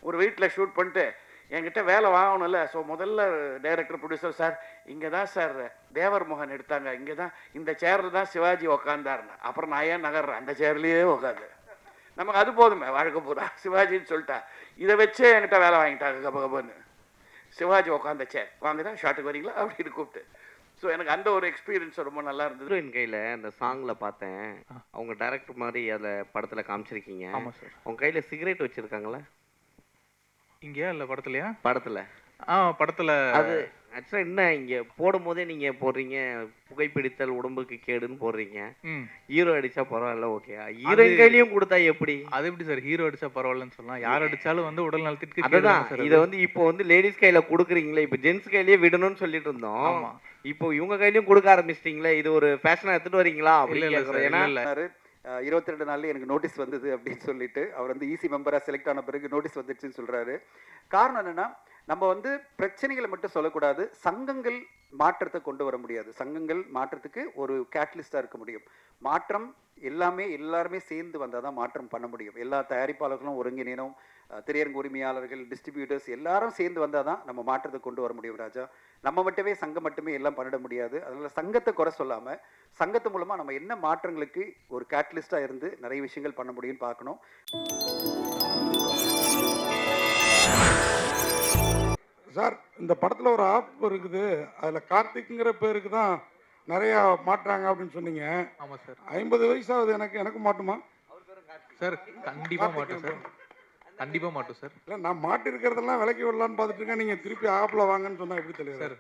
ஒரு வீட்டில் ஷூட் பண்ணிட்டு என்கிட்ட வேலை வாங்கணும்ல. ஸோ முதல்ல டைரக்டர் ப்ரொடியூசர், சார் இங்கே தான் சார் தேவர் மோகன் எடுத்தாங்க, இங்கே தான் இந்த சேரில் தான் சிவாஜி உக்காந்தாருன்னு. அப்புறம் நான் ஏன் நகர்றேன், அந்த சேர்லேயே உட்காந்து. நமக்கு அது போதுமே வாழ்க்கை பூரா. சிவாஜின்னு சொல்லிட்டா இதை வச்சே என்கிட்ட வேலை வாங்கிட்டாங்க கப கபன்னு. சிவாஜி உட்காந்த சேர் வாங்க தான் ஷாட்டுக்கு வரீங்களா அப்படின்னு கூப்பிட்டு. ஸோ எனக்கு அந்த ஒரு எக்ஸ்பீரியன்ஸ் ரொம்ப நல்லா இருந்தது. ஹீரோயின் கையில் அந்த சாங்கில் பார்த்தேன், அவங்க டைரக்டர் மாதிரி அதில் படத்தில் காமிச்சிருக்கீங்க. ஆமாம் சார். அவங்க கையில் சிகரெட் வச்சுருக்காங்களா இங்கேயா இல்லை படத்துலையா? படத்தில்? படத்தில் அது ஆக்சுவலாக என்ன, இங்கே போடும் போதே நீங்கள் போடுறீங்க புகைப்பிடித்தல் உடம்புக்கு கேடுன்னு போடுறீங்க. ஹீரோ அடித்தா பரவாயில்ல, ஓகே. ஹீரோயின் கையிலையும் கொடுத்தா எப்படி? அது எப்படி சார் ஹீரோ அடித்தா பரவாயில்லன்னு சொல்லலாம்? யார் அடித்தாலும் வந்து உடல் நலத்திற்கு. அதுதான் இதை வந்து இப்போ வந்து லேடிஸ் கையில் கொடுக்குறீங்களே, இப்போ ஜென்ஸ் கையிலேயே விடணும்னு சொல்லிட்டு இருந்தோம். இப்போ இவங்க கையிலையும் கொடுக்க ஆரம்பிச்சிட்டிங்களே, இது ஒரு ஃபேஷனாக எடுத்துகிட்டு வரீங்களா அப்படின்னு கேட்குறேன். ஏன்னா 22 நாள்ல எனக்கு நோட்டீஸ் வந்தது அப்படின்னு சொல்லிட்டு அவர் வந்து ஈசி மெம்பராக செலக்ட் ஆன பிறகு நோட்டீஸ் வந்துடுச்சுன்னு சொல்கிறாரு. காரணம் என்னென்னா, நம்ம வந்து பிரச்சனைகளை மட்டும் சொல்லக்கூடாது, சங்கங்கள் மாற்றத்தை கொண்டு வர முடியாது. சங்கங்கள் மாற்றத்துக்கு ஒரு கேட்டலிஸ்டாக இருக்க முடியும். மாற்றம் எல்லாருமே சேர்ந்து வந்தால் தான் மாற்றம் பண்ண முடியும். எல்லா தயாரிப்பாளர்களும் ஒருங்கிணைனும், திரையரங்கு உரிமையாளர்கள், டிஸ்ட்ரிபியூட்டர்ஸ் எல்லாரும் சேர்ந்து வந்தால் தான் நம்ம மாற்றத்தை கொண்டு வர முடியும் ராஜா. நம்ம மட்டுமே சங்கம் மட்டுமே எல்லாம் பண்ணிட முடியாது. அதனால் சங்கத்தை குறை சொல்லாமல் சங்கத்து மூலமாக நம்ம என்ன மாற்றங்களுக்கு ஒரு கேட்டலிஸ்டாக இருந்து நிறைய விஷயங்கள் பண்ண முடியும்னு பார்க்கணும். சார், இந்த படத்தில் ஒரு ஆப் இருக்குது, அதில் கார்த்திக்ங்கிற பேருக்கு தான் நிறையா மாட்டுறாங்க அப்படின்னு சொன்னீங்க. ஆமாம் சார். 50 வயசாகுது எனக்கு மாட்டுமா சார்? கண்டிப்பாக மாட்டோம் சார், கண்டிப்பாக மாட்டோம் சார். இல்லை, நான் மாட்டி இருக்கிறதெல்லாம் விலக்கி விடலான்னு பார்த்துட்டு இருக்கேன். நீங்கள் திருப்பி ஆப்பில் வாங்கன்னு சொன்னால் எப்படி தெரியும் சார்?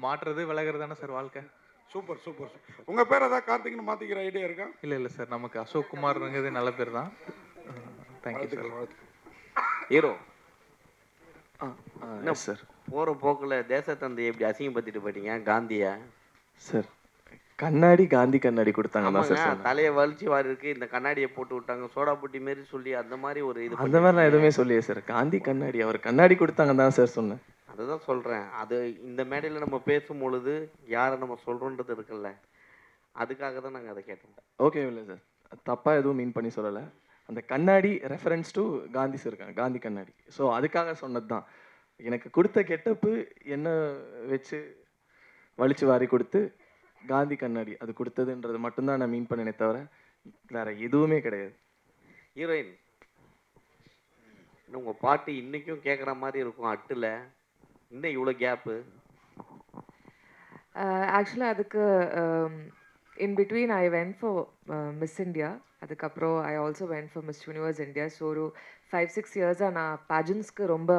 மாட்டுறது விலகிறது தானே சார் வாழ்க்கை. Super super. உங்கள் பேர் ஏதாவது கார்த்திக்னு மாற்றிக்கிற ஐடியா இருக்கா? இல்லை சார், நமக்கு அசோக் குமார்ங்கிறது நல்ல பேர் தான். Thank you sir. ஹீரோ என்ன சார் போகிற போக்கில் தேசத்தந்தை எப்படி அசிங்கப்படுத்திட்டு போயிட்டீங்க காந்தியை? சார் கண்ணாடி காந்தி கண்ணாடி கொடுத்தாங்க சார். தலையை வலிச்சு வாரி இருக்கு, இந்த கண்ணாடியை போட்டு விட்டாங்க சோடா புட்டி மாரி சொல்லி அந்த மாதிரி ஒரு இது. அந்த மாதிரி நான் எதுவுமே சொல்லியே சார். காந்தி கண்ணாடி அவர் கண்ணாடி கொடுத்தாங்க தான் சார் சொன்னேன். அதுதான் சொல்கிறேன். அது இந்த மேடையில் நம்ம பேசும் பொழுது யாரை நம்ம சொல்கிறோன்றது இருக்குல்ல, அதுக்காக தான் நாங்கள் அதை கேட்டோம். ஓகே இல்லை சார், தப்பாக எதுவும் மீன் பண்ணி சொல்லலை. அந்த கண்ணாடி reference to Gandhi sir, Gandhi கண்ணாடி. ஸோ அதுக்காக சொன்னது தான். எனக்கு கொடுத்த கெட்டப்பு என்ன வச்சு வலிச்சு வாரி கொடுத்து காந்தி கண்ணாடி அது கொடுத்ததுன்றது மட்டும்தான் நான் மீன் பண்ணினே தவிர வேற எதுவுமே கிடையாது. ஹீரோயின், உங்கள் பாட்டு இன்றைக்கும் கேட்குற மாதிரி இருக்கும் அட்டில், இன்னும் இவ்வளோ கேப்பு? ஆக்சுவலாக அதுக்கு in between I went for Miss India, அதுக்கப்புறம் I also went for Miss Universe India. So ஒரு 5-6 இயர்ஸாக நான் பேஜன்ஸ்க்கு ரொம்ப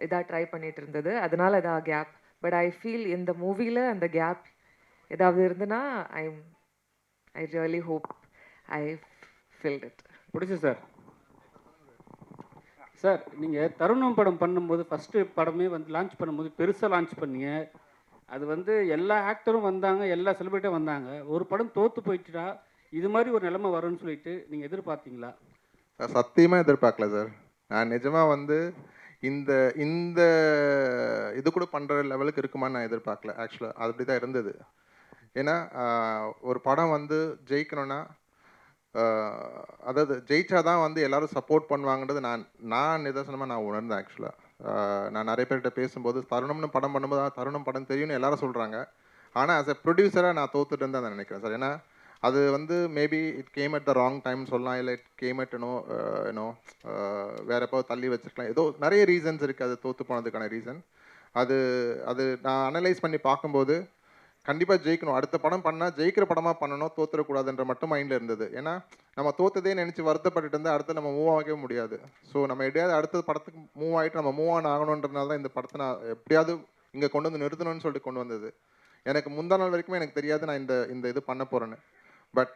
இதாக ட்ரை பண்ணிட்டு இருந்தது, அதனால இதாக கேப். பட் ஐ ஃபீல் இந்த மூவியில் அந்த கேப் ஏதாவது இருந்துன்னா I really hope I filled it. பிடிச்சி சார். சார், நீங்கள் தருணம் படம் பண்ணும்போது ஃபஸ்ட்டு படமே வந்து லான்ச் பண்ணும்போது பெருசாக லான்ச் பண்ணீங்க. அது வந்து எல்லா ஆக்டரும் வந்தாங்க, எல்லா செலிபிரிட்டியும் வந்தாங்க. ஒரு படம் தோற்று போயிட்டுட்டா இது மாதிரி ஒரு நிலைமை வரும்னு சொல்லிட்டு நீங்கள் எதிர்பார்த்தீங்களா? சத்தியமாக எதிர்பார்க்கல சார். நான் நிஜமாக வந்து இந்த இந்த இது கூட பண்ணுற லெவலுக்கு இருக்குமான்னு நான் எதிர்பார்க்கல. ஆக்சுவலாக அது அப்படி தான் இருந்தது. ஏன்னா ஒரு படம் வந்து ஜெயிக்கணும்னா, அதாவது ஜெயிச்சா தான் வந்து எல்லோரும் சப்போர்ட் பண்ணுவாங்கன்றது நான் நிதர்சனமாக நான் உணர்ந்தேன். ஆக்சுவலாக நான் நிறைய பேர்கிட்ட பேசும்போது தருணம்னு படம் பண்ணும்போது தருணம் படம் தெரியும்னு எல்லாரும் சொல்கிறாங்க. ஆனால் ஆஸ் எ ப்ரொடியூசராக நான் தோத்துட்டு தான் நினைக்கிறேன் சார். ஏன்னா அது வந்து maybe it came at the wrong time சொல்லலாம், இல்லை இட் கேம் அட் யூனோ வேறு எப்போ தள்ளி வச்சுருக்கலாம். ஏதோ நிறைய ரீசன்ஸ் இருக்குது அது தோற்று போனதுக்கான ரீசன். அது நான் அனலைஸ் பண்ணி பார்க்கும்போது கண்டிப்பாக ஜெயிக்கணும், அடுத்த படம் பண்ணால் ஜெயிக்கிற படமாக பண்ணணும், தோற்றுறக்கூடாதுன்ற மட்டும் மைண்டில் இருந்தது. ஏன்னா நம்ம தோற்றதே நினச்சி வருத்தப்பட்டு இருந்தால் அடுத்து நம்ம மூவ் ஆகவே முடியாது. ஸோ நம்ம எப்படியாவது அடுத்த படத்துக்கு மூவ் ஆகிட்டு நம்ம மூவ் ஆன் ஆகணுன்றதுனால தான் இந்த படத்தை நான் எப்படியாவது இங்கே கொண்டு வந்து நிறுத்தணும்னு சொல்லிட்டு கொண்டு வந்தது. எனக்கு முந்தா நாள் வரைக்குமே எனக்கு தெரியாது நான் இந்த இது பண்ண போகிறேன்னு. பட்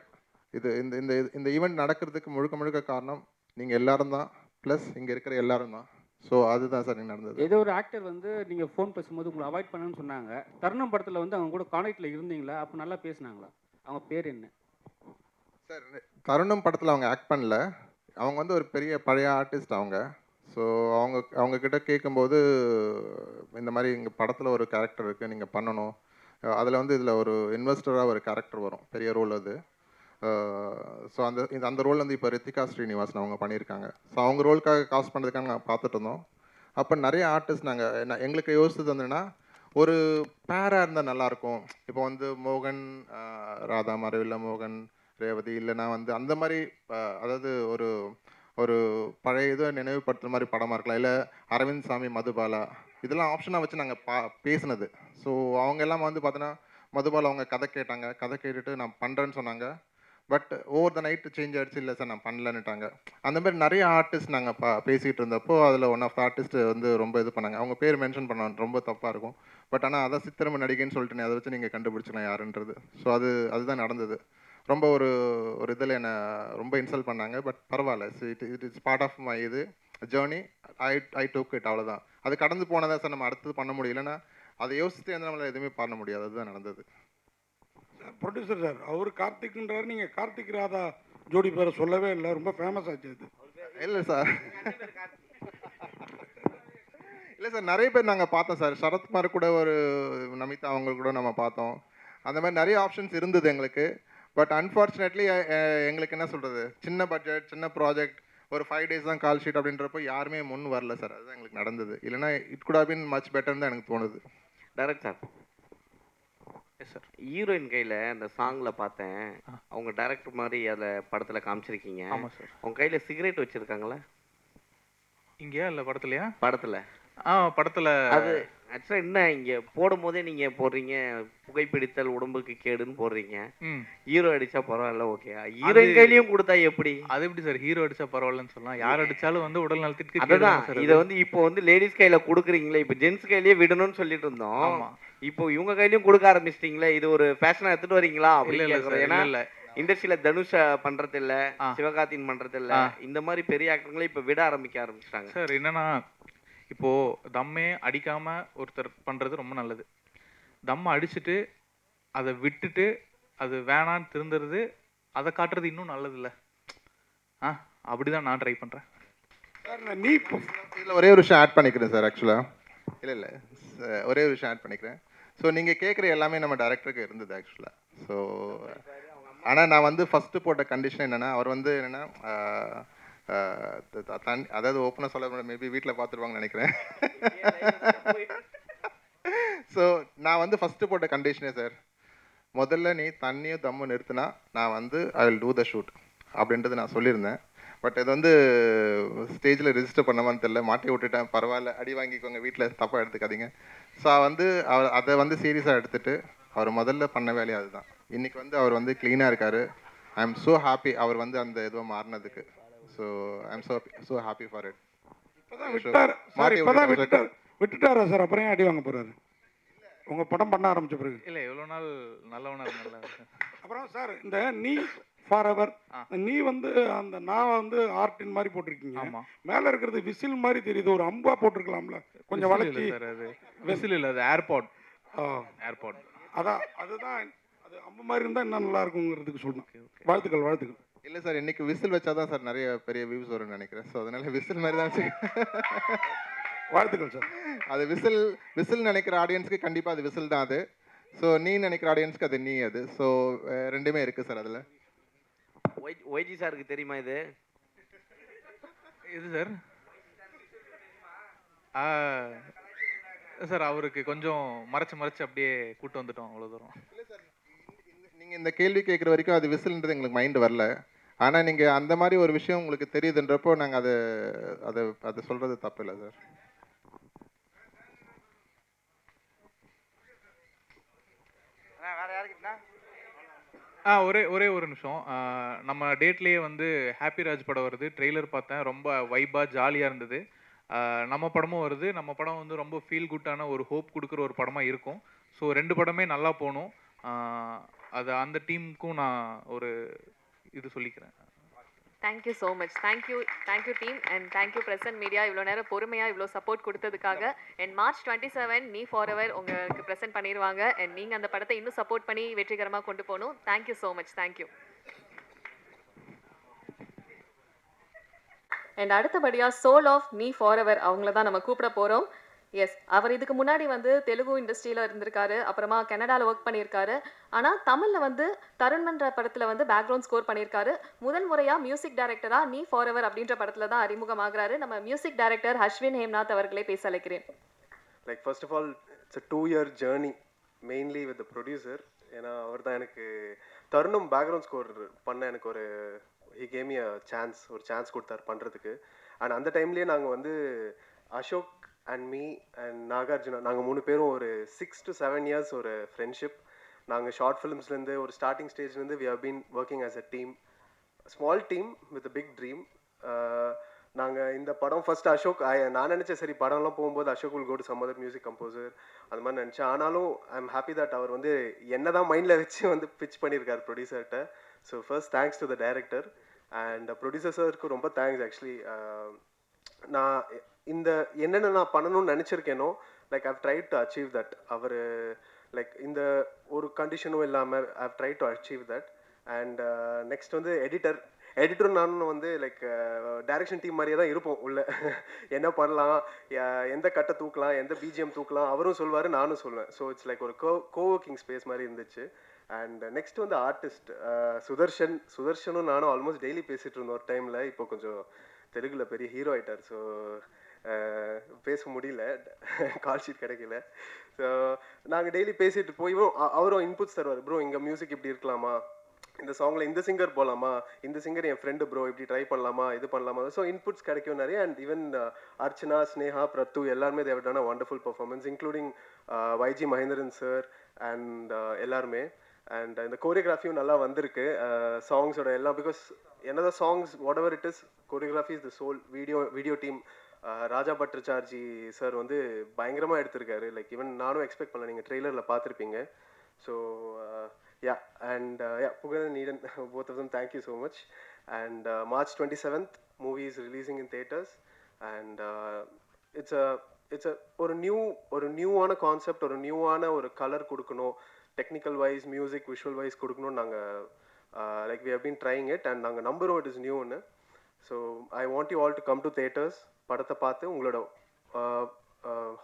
இது இந்த இந்த இந்த ஈவெண்ட் நடக்கிறதுக்கு முழுக்க காரணம் நீங்கள் எல்லாரும் தான், ப்ளஸ் இங்கே இருக்கிற எல்லாரும் தான். ஸோ அதுதான் சார் நடந்தது. ஏதோ ஒரு ஆக்டர் வந்து நீங்கள் ஃபோன் பேசும்போது உங்களை அவாய்ட் பண்ணணும்னு சொன்னாங்க. தருணம் படத்தில் வந்து அவங்க கூட கான்டாக்டில் இருந்தீங்களா? அப்போ நல்லா பேசுனாங்களா? அவங்க பேர் என்ன சார்? தருணம் படத்தில் அவங்க ஆக்ட் பண்ணல, அவங்க வந்து ஒரு பெரிய பழைய ஆர்டிஸ்ட் அவங்க. ஸோ அவங்கக்கிட்ட கேட்கும்போது இந்த மாதிரி எங்கள் படத்தில் ஒரு கேரக்டர் இருக்குது நீங்கள் பண்ணணும், அதில் வந்து இதில் ஒரு இன்வெஸ்டராக ஒரு கேரக்டர் வரும், பெரிய ரோல் அது. ஸோ அந்த ரோல் வந்து இப்போ ரித்திகா ஸ்ரீனிவாசன் அவங்க பண்ணியிருக்காங்க. ஸோ அவங்க ரோலுக்காக காஸ்ட் பண்ணுறதுக்காக நாங்கள் பார்த்துட்டு இருந்தோம். அப்போ நிறைய ஆர்டிஸ்ட் எங்களுக்கு யோசிச்சது வந்துன்னா ஒரு பேராக இருந்தால் நல்லாயிருக்கும். இப்போ வந்து மோகன் ராதா மாதிரி, இல்லை மோகன் ரேவதி, இல்லைனா வந்து அந்த மாதிரி அதாவது ஒரு ஒரு பழைய இதை நினைவுபடுத்துகிற மாதிரி படமாக இருக்கலாம். இல்லை அரவிந்த் சாமி, மதுபாலா, இதெல்லாம் ஆப்ஷனாக வச்சு நாங்கள் பேசினது. ஸோ அவங்க எல்லாம் வந்து பார்த்தோன்னா மதுபாலா அவங்க கதை கேட்டாங்க. கதை கேட்டுட்டு நான் பண்ணுறேன்னு சொன்னாங்க. But over the night change ஆகிடுச்சு. இல்லை சார் நான் பண்ணலன்னுட்டாங்க. அந்த மாதிரி நிறைய ஆர்டிஸ்ட் நாங்கள் பேசிகிட்டு இருந்தப்போ அதில் ஒன் ஆஃப் த ஆர்டிஸ்ட் வந்து ரொம்ப இது பண்ணாங்க. அவங்க பேர் மென்ஷன் பண்ண ரொம்ப தப்பாக இருக்கும். பட் ஆனால் அதை சித்திரமை நடிகைன்னு சொல்லிட்டு அதை வச்சு நீங்கள் கண்டுபிடிச்சிக்கலாம் யாருன்றது. ஸோ அதுதான் நடந்தது. ரொம்ப ஒரு இதில் என்னை ரொம்ப இன்சல்ட் பண்ணாங்க. பட் பரவாயில்ல, it is part of my journey. I took it, அவ்வளோதான். அது கடந்து போனதா சார். நம்ம அடுத்தது பண்ண முடியலன்னா அதை யோசித்து வந்து நம்மளால் எதுவுமே பண்ண முடியாது. அதுதான் நடந்தது. ப்ரொடியூசர் சார், அவர் கார்த்திக்ன்றாரு, நீங்கள் கார்த்திக் ராதா ஜோடி பேரை சொல்லவே இல்லை. ரொம்ப ஃபேமஸ் ஆச்சு அது. இல்லை சார், இல்லை சார், நிறைய பேர் நாங்கள் பார்த்தோம் சார். சரத்குமார் கூட, ஒரு நமிதா அவங்க கூட நம்ம பார்த்தோம். அந்த மாதிரி நிறைய ஆப்ஷன்ஸ் இருந்தது எங்களுக்கு. பட் அன்ஃபார்ச்சுனேட்லி எங்களுக்கு என்ன சொல்கிறது, சின்ன பட்ஜெட், சின்ன ப்ராஜெக்ட், ஒரு 5 days தான் கால் ஷீட் அப்படின்றப்போ யாருமே முன் வரல சார். அதுதான் எங்களுக்கு நடந்தது. இல்லைனா it could have been much பெட்டர்னு தான் எனக்கு தோணுது. Director yes sir. ஹீரோயின் கையில் அந்த சாங்கில் பார்த்தேன், அவங்க டைரக்டர் மாதிரி அதில் படத்தில் காமிச்சிருக்கீங்க. ஆமாம் சார். அவங்க கையில் சிகரெட் வச்சுருக்காங்களே இங்கேயா இல்லை படத்துலையா? படத்தில். படத்தில் அது ஆக்சுவலாக என்ன, இங்கே போடும் போதே நீங்கள் போடுறீங்க புகைப்பிடித்தல் உடம்புக்கு கேடுன்னு போடுறீங்க. ஹீரோ அடித்தா பரவாயில்ல, ஓகே. ஹீரோயின் கையிலையும் கொடுத்தா எப்படி? அது எப்படி சார் ஹீரோ அடித்தா பரவாயில்லன்னு சொல்லலாம்? யார் அடித்தாலும் வந்து உடல் நலத்திற்கு அதுதான். இதை வந்து இப்போ வந்து லேடிஸ் கையில் கொடுக்குறீங்களே, இப்போ ஜென்ஸ் கையிலேயே விடணும்னு சொல்லிட்டு இருந்தோம். இப்போ இவங்க கையிலையும் கொடுக்க ஆரம்பிச்சிட்டிங்களே, இது ஒரு ஃபேஷனாக எடுத்துகிட்டு வரீங்களா அப்படின்னு கேட்குறேன். ஏன்னா இண்டஸ்ட்ரியில தனுஷ் பண்றது இல்ல, சிவகார்த்தின் பண்றது இல்ல, இந்த மாதிரி பெரிய ஆக்டர்களே இப்ப விட ஆரம்பிச்சாங்க சார். என்னன்னா இப்போ தம்மே அடிக்காம ஒருத்தர் பண்றது ரொம்ப நல்லது. தம்மை அடிச்சுட்டு அதை விட்டுட்டு அது வேணான்னு திருந்துறது, அதை காட்டுறது இன்னும் நல்லது இல்லை. அப்படிதான் நான் ட்ரை பண்றேன். இதில் ஒரே ஒரு விஷயம் ஆட் பண்ணிக்கிறேன் சார். ஆக்சுவலாக இல்லை ஒரே ஒரு விஷயம் ஆட் பண்ணிக்கிறேன். ஸோ நீங்கள் கேட்குற எல்லாமே நம்ம டைரக்டருக்கு இருந்தது ஆக்சுவலாக. ஸோ ஆனால் நான் வந்து ஃபஸ்ட்டு போட்ட கண்டிஷன் என்னென்னா, அவர் வந்து என்னென்னா அதாவது ஓப்பனாக சொல்ல, மேபி வீட்டில் பார்த்துருவாங்கன்னு நினைக்கிறேன். ஸோ நான் வந்து ஃபஸ்ட்டு போட்ட கண்டிஷனே சார், முதல்ல நீ தண்ணியும் தம்மும் நிறுத்தினா நான் வந்து I will do the shoot அப்படின்றது நான் சொல்லியிருந்தேன். பட் இது வந்து ஸ்டேஜில் ரெஜிஸ்டர் பண்ணவான்னு தெரியல, மாட்டி விட்டுட்டேன். பரவாயில்ல, அடி வாங்கிக்கோங்க, வீட்டில் தப்பாக எடுத்துக்காதீங்க. ஸோ வந்து அதை வந்து சீரியஸாக எடுத்துகிட்டு அவர் முதல்ல பண்ண வேலையை அதுதான். இன்றைக்கி வந்து அவர் வந்து க்ளீனாக இருக்கார். ஐ எம் ஸோ ஹாப்பி அவர் வந்து அந்த இதுவாக மாறினதுக்கு. So I am so happy for it. விட்டுட்டாரா சார்? அப்புறம் அடி வாங்க போகிறாரு உங்கள் படம் பண்ண ஆரம்பிச்ச பிறகு? இல்லை, எவ்வளோ நாள் நல்லவனாக இருந்தாலும். அப்புறம் சார், இந்த நீ ஃபார் எவர், நீ வந்து அந்த நான் வந்து ஆர்டின் மாதிரி போட்டிருக்கீங்க. மேலே இருக்கிறது விசில் மாதிரி தெரியுது, ஒரு அம்பா போட்டிருக்கலாம்ல கொஞ்சம் வளர்ச்சி. சார் அது விசில் இல்லை, அது ஏர்பாட். அதுதான் அது அம்பு மாதிரி இருந்தால் இன்னும் நல்லா இருக்குங்கிறதுக்கு சொல்லணும். வாழ்த்துக்கள். இல்லை சார், இன்னைக்கு விசில் வச்சா தான் சார் நிறைய பெரிய வியூஸ் வரும்னு நினைக்கிறேன். ஸோ அதனால விசில் மாதிரி தான் வாழ்த்துக்கள் சார். அது விசில் நினைக்கிற ஆடியன்ஸ்க்கு கண்டிப்பாக அது விசில் தான் அது. ஸோ நீ நினைக்கிற ஆடியன்ஸ்க்கு அது நீ அது. ஸோ ரெண்டுமே இருக்குது சார் அதில். ஒய்ஜி சாருக்கு தெரியுமா இது? இது சார் சார் அவருக்கு கொஞ்சம் மறைச்சு அப்படியே கூட்டு வந்துட்டோம், அவ்வளோ தூரம். இல்லை சார், நீங்கள் இந்த கேள்வி கேட்குற வரைக்கும் அது விசில்ன்றது எங்களுக்கு மைண்டு வரல. ஆனால் நீங்கள் அந்த மாதிரி ஒரு விஷயம் உங்களுக்கு தெரியுதுன்றப்போ நாங்கள் அதை சொல்கிறது தப்பு இல்லை சார். ஒரே ஒரு நிமிஷம். நம்ம டேட்லேயே வந்து ஹாப்பி ராஜ் படம் வருது. ட்ரெய்லர் பார்த்தேன், ரொம்ப வைபாக ஜாலியாக இருந்தது. நம்ம படமும் வருது. நம்ம படம் வந்து ரொம்ப ஃபீல் குட்டான ஒரு ஹோப் கொடுக்குற ஒரு படமாக இருக்கும். ஸோ 2 படமே நல்லா போகணும். அது அந்த டீமுக்கும் நான் ஒரு இது சொல்லிக்கிறேன். Thank you so much. Thank you team and thank you present media இவ்வளோ நேரம் பொறுமையாக இவ்வளோ சப்போர்ட் கொடுத்ததுக்காக. அண்ட் March 27 நீ ஃபார் எவர் உங்களுக்கு ப்ரெசென்ட் பண்ணிடுவாங்க. அண்ட் நீங்கள் அந்த படத்தை இன்னும் சப்போர்ட் பண்ணி வெற்றிகரமாக கொண்டு போகணும். Thank you so much. Thank you. And அடுத்தபடியாக சோல் ஆஃப் நீ ஃபார் எவர் அவங்கள தான் நம்ம கூப்பிட போகிறோம். எஸ், அவர் இதுக்கு முன்னாடி வந்து தெலுங்கு இண்டஸ்ட்ரியில இருந்திருக்காரு, அப்புறமா கனடால ஒர்க் பண்ணியிருக்காரு. ஆனா தமிழ்ல வந்து தருண்மன்ற படத்துல வந்து பேக்ரவுண்ட் ஸ்கோர் பண்ணியிருக்காரு. முதல் முறையா மியூசிக் டைரக்டரா நீ ஃபாரெவர் அப்படின்ற படத்துல தான் அறிமுகமாகுறாரு. நம்ம மியூசிக் டைரக்டர் அஸ்வின் ஹேம்நாத் அவர்களே பேச அழைக்கிறேன். Like first of all it's a 2-year journey mainly with producer. ஏன்னா அவர் தான் எனக்கு தருணம் பேக்ரவுண்ட் ஸ்கோர் பண்ண எனக்கு ஒரு he came me a chance, ஒரு சான்ஸ் கொடுத்தாரு பண்ணுறதுக்கு. அண்ட் அந்த டைம்லேயே நாங்கள் வந்து Ashok and me and Nagarjuna நாங்கள் 3 பேரும் ஒரு 6 to 7 years ஒரு ஃப்ரெண்ட்ஷிப். நாங்கள் ஷார்ட் ஃபிலிம்ஸ்லேருந்து ஒரு ஸ்டார்டிங் ஸ்டேஜ்லேருந்து we have been working as a team, small team with a big dream. நாங்கள் இந்த படம் ஃபர்ஸ்ட் அசோக் நான் நினச்சேன் சரி படம்லாம் போகும்போது Ashok will go to some other music composer அந்த மாதிரி நினச்சேன். ஆனாலும் ஐ எம் ஹாப்பி தட் அவர் வந்து என்ன தான் மைண்டில் வச்சு வந்து பிச் பண்ணியிருக்காரு ப்ரொடியூசர்கிட்ட. So first thanks to the director and producer சாருக்கு ரொம்ப தேங்க்ஸ். ஆக்சுவலி நான் இந்த என்னென்ன நான் பண்ணணும்னு நினச்சிருக்கேனோ like I've try to achieve that. அவர் லைக் இந்த ஒரு கண்டிஷனும் இல்லாமல் I've try to achieve that. And next வந்து எடிட்டரும் நானும் வந்து லைக் டைரக்ஷன் டீம் மாதிரியே தான் இருப்போம் உள்ள. என்ன பண்ணலாம், எந்த கட்டை தூக்கலாம், எந்த பிஜிஎம் தூக்கலாம் அவரும் சொல்லுவார், நானும் சொல்லுவேன். ஸோ இட்ஸ் லைக் ஒரு கோவர்க்கிங் ஸ்பேஸ் மாதிரி இருந்துச்சு. அண்ட் நெக்ஸ்ட் வந்து ஆர்டிஸ்ட் சுதர்ஷனும் நானும் ஆல்மோஸ்ட் டெய்லி பேசிகிட்டு இருந்தோம் ஒரு டைமில். இப்போ கொஞ்சம் தெலுங்குல பெரிய ஹீரோ ஆகிட்டார். ஸோ பேச முடியல, கால் ஷீட் கிடைக்கல. ஸோ நாங்கள் டெய்லி பேசிட்டு போய்வும் அவரும் இன்புட்ஸ் தருவார். ப்ரோ இங்கே மியூசிக் இப்படி இருக்கலாமா, இந்த சாங்கில் இந்த சிங்கர் போகலாமா, இந்த சிங்கர் என் ஃப்ரெண்டு ப்ரோ இப்படி ட்ரை பண்ணலாமா, இது பண்ணலாமா. ஸோ இன்புட்ஸ் கிடைக்கும் நிறைய. அண்ட் ஈவன் அர்ச்சனா, ஸ்னேஹா, பிரத்து எல்லாருமே they've done a wonderful performance including Y G Mahendran sir and எல்லாருமே. அண்ட் இந்த கோரியோகிராஃபியும் நல்லா வந்திருக்கு சாங்ஸோட எல்லாம். பிகாஸ் என்னதான் songs whatever it is, choreography is the soul. Video team Raja Bhattacharjee sir வந்து பயங்கரமாக எடுத்திருக்காரு. லைக் ஈவன் நானும் எக்ஸ்பெக்ட் பண்ணல, நீங்கள் ட்ரெய்லரில் பார்த்துருப்பீங்க. So yeah, and yeah, Pugan and Eden, both of them, thank you so much. And March 27th movie is releasing in theaters. And it's a ஒரு நியூவான concept, ஒரு நியூவான ஒரு கலர் கொடுக்கணும், technical wise music visual wise கொடுக்கணும்னு நாங்கள் like we have been trying it. And நாங்கள் நம்பரும் it is நியூன்னு. So I want you all to come to theatres. படத்தை பார்த்து உங்களோட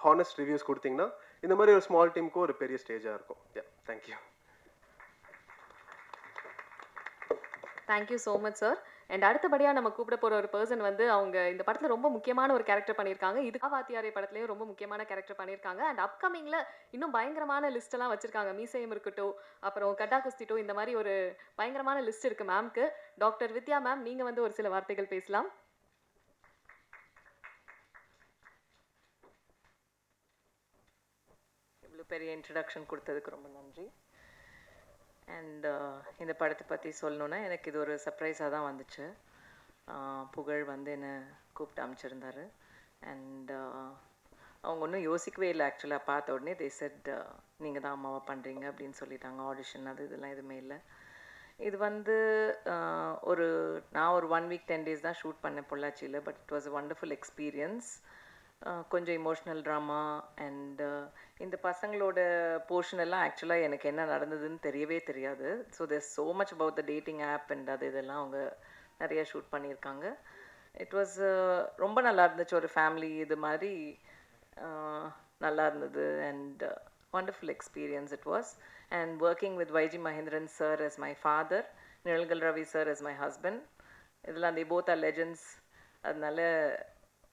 ஹானஸ்ட் ரிவ்யூஸ் கொடுத்தீங்கன்னா இந்த மாதிரி ஒரு ஸ்மால் டீமுக்கும் ஒரு பெரிய ஸ்டேஜாக இருக்கும். Thank you. Thank you so much sir. And அடுத்தபடியாக நம்ம கூப்பிட போகிற ஒரு பர்சன் வந்து அவங்க இந்த படத்தில் ரொம்ப முக்கியமான ஒரு கேரக்டர் பண்ணியிருக்காங்க. இது வாத்தியாரே படத்துலையும் ரொம்ப முக்கியமான கேரக்டர் பண்ணியிருக்காங்க. அண்ட் அப்கமிங்கில் இன்னும் பயங்கரமான லிஸ்ட்டெல்லாம் வச்சுருக்காங்க. மீசையும் இருக்கட்டும், அப்புறம் கட்டா குஸ்திட்டோ, இந்த மாதிரி ஒரு பயங்கரமான லிஸ்ட் இருக்குது மேம்க்கு. டாக்டர் வித்யா மேம், நீங்கள் வந்து ஒரு சில வார்த்தைகள் பேசலாம். இவ்வளோ பெரிய இன்ட்ரடக்ஷன் கொடுத்ததுக்கு ரொம்ப நன்றி. அண்ட் இந்த படத்தை பற்றி சொல்லணுன்னா எனக்கு இது ஒரு சர்ப்ரைஸாக தான் வந்துச்சு. புகழ் வந்து என்னை கூப்பிட்டு அமைச்சிருந்தாரு. அண்ட் அவங்க ஒன்றும் யோசிக்கவே இல்லை. ஆக்சுவலாக பார்த்த உடனே தே செட் நீங்கள் தான் அம்மாவை பண்ணுறீங்க அப்படின்னு சொல்லிட்டாங்க. ஆடிஷன் அது இதெல்லாம் எதுவுமே இல்லை. இது வந்து நான் ஒரு 1 week 10 days தான் ஷூட் பண்ணேன் பொள்ளாச்சியில். But it was a wonderful experience. கொஞ்சம் இமோஷ்னல் ட்ராமா அண்ட் இந்த பசங்களோட போர்ஷன் எல்லாம் ஆக்சுவலாக எனக்கு என்ன நடந்ததுன்னு தெரியவே தெரியாது. So there so much about the dating app and அது இதெல்லாம் அவங்க நிறையா ஷூட் பண்ணியிருக்காங்க. இட் வாஸ் ரொம்ப நல்லா இருந்துச்சு. ஒரு ஃபேமிலி இது மாதிரி நல்லா இருந்தது. And wonderful experience it was. And working with YG Mahendran sir as my father, Nilgal Ravi sir as my husband, இதெல்லாம் they both are legends. அதனால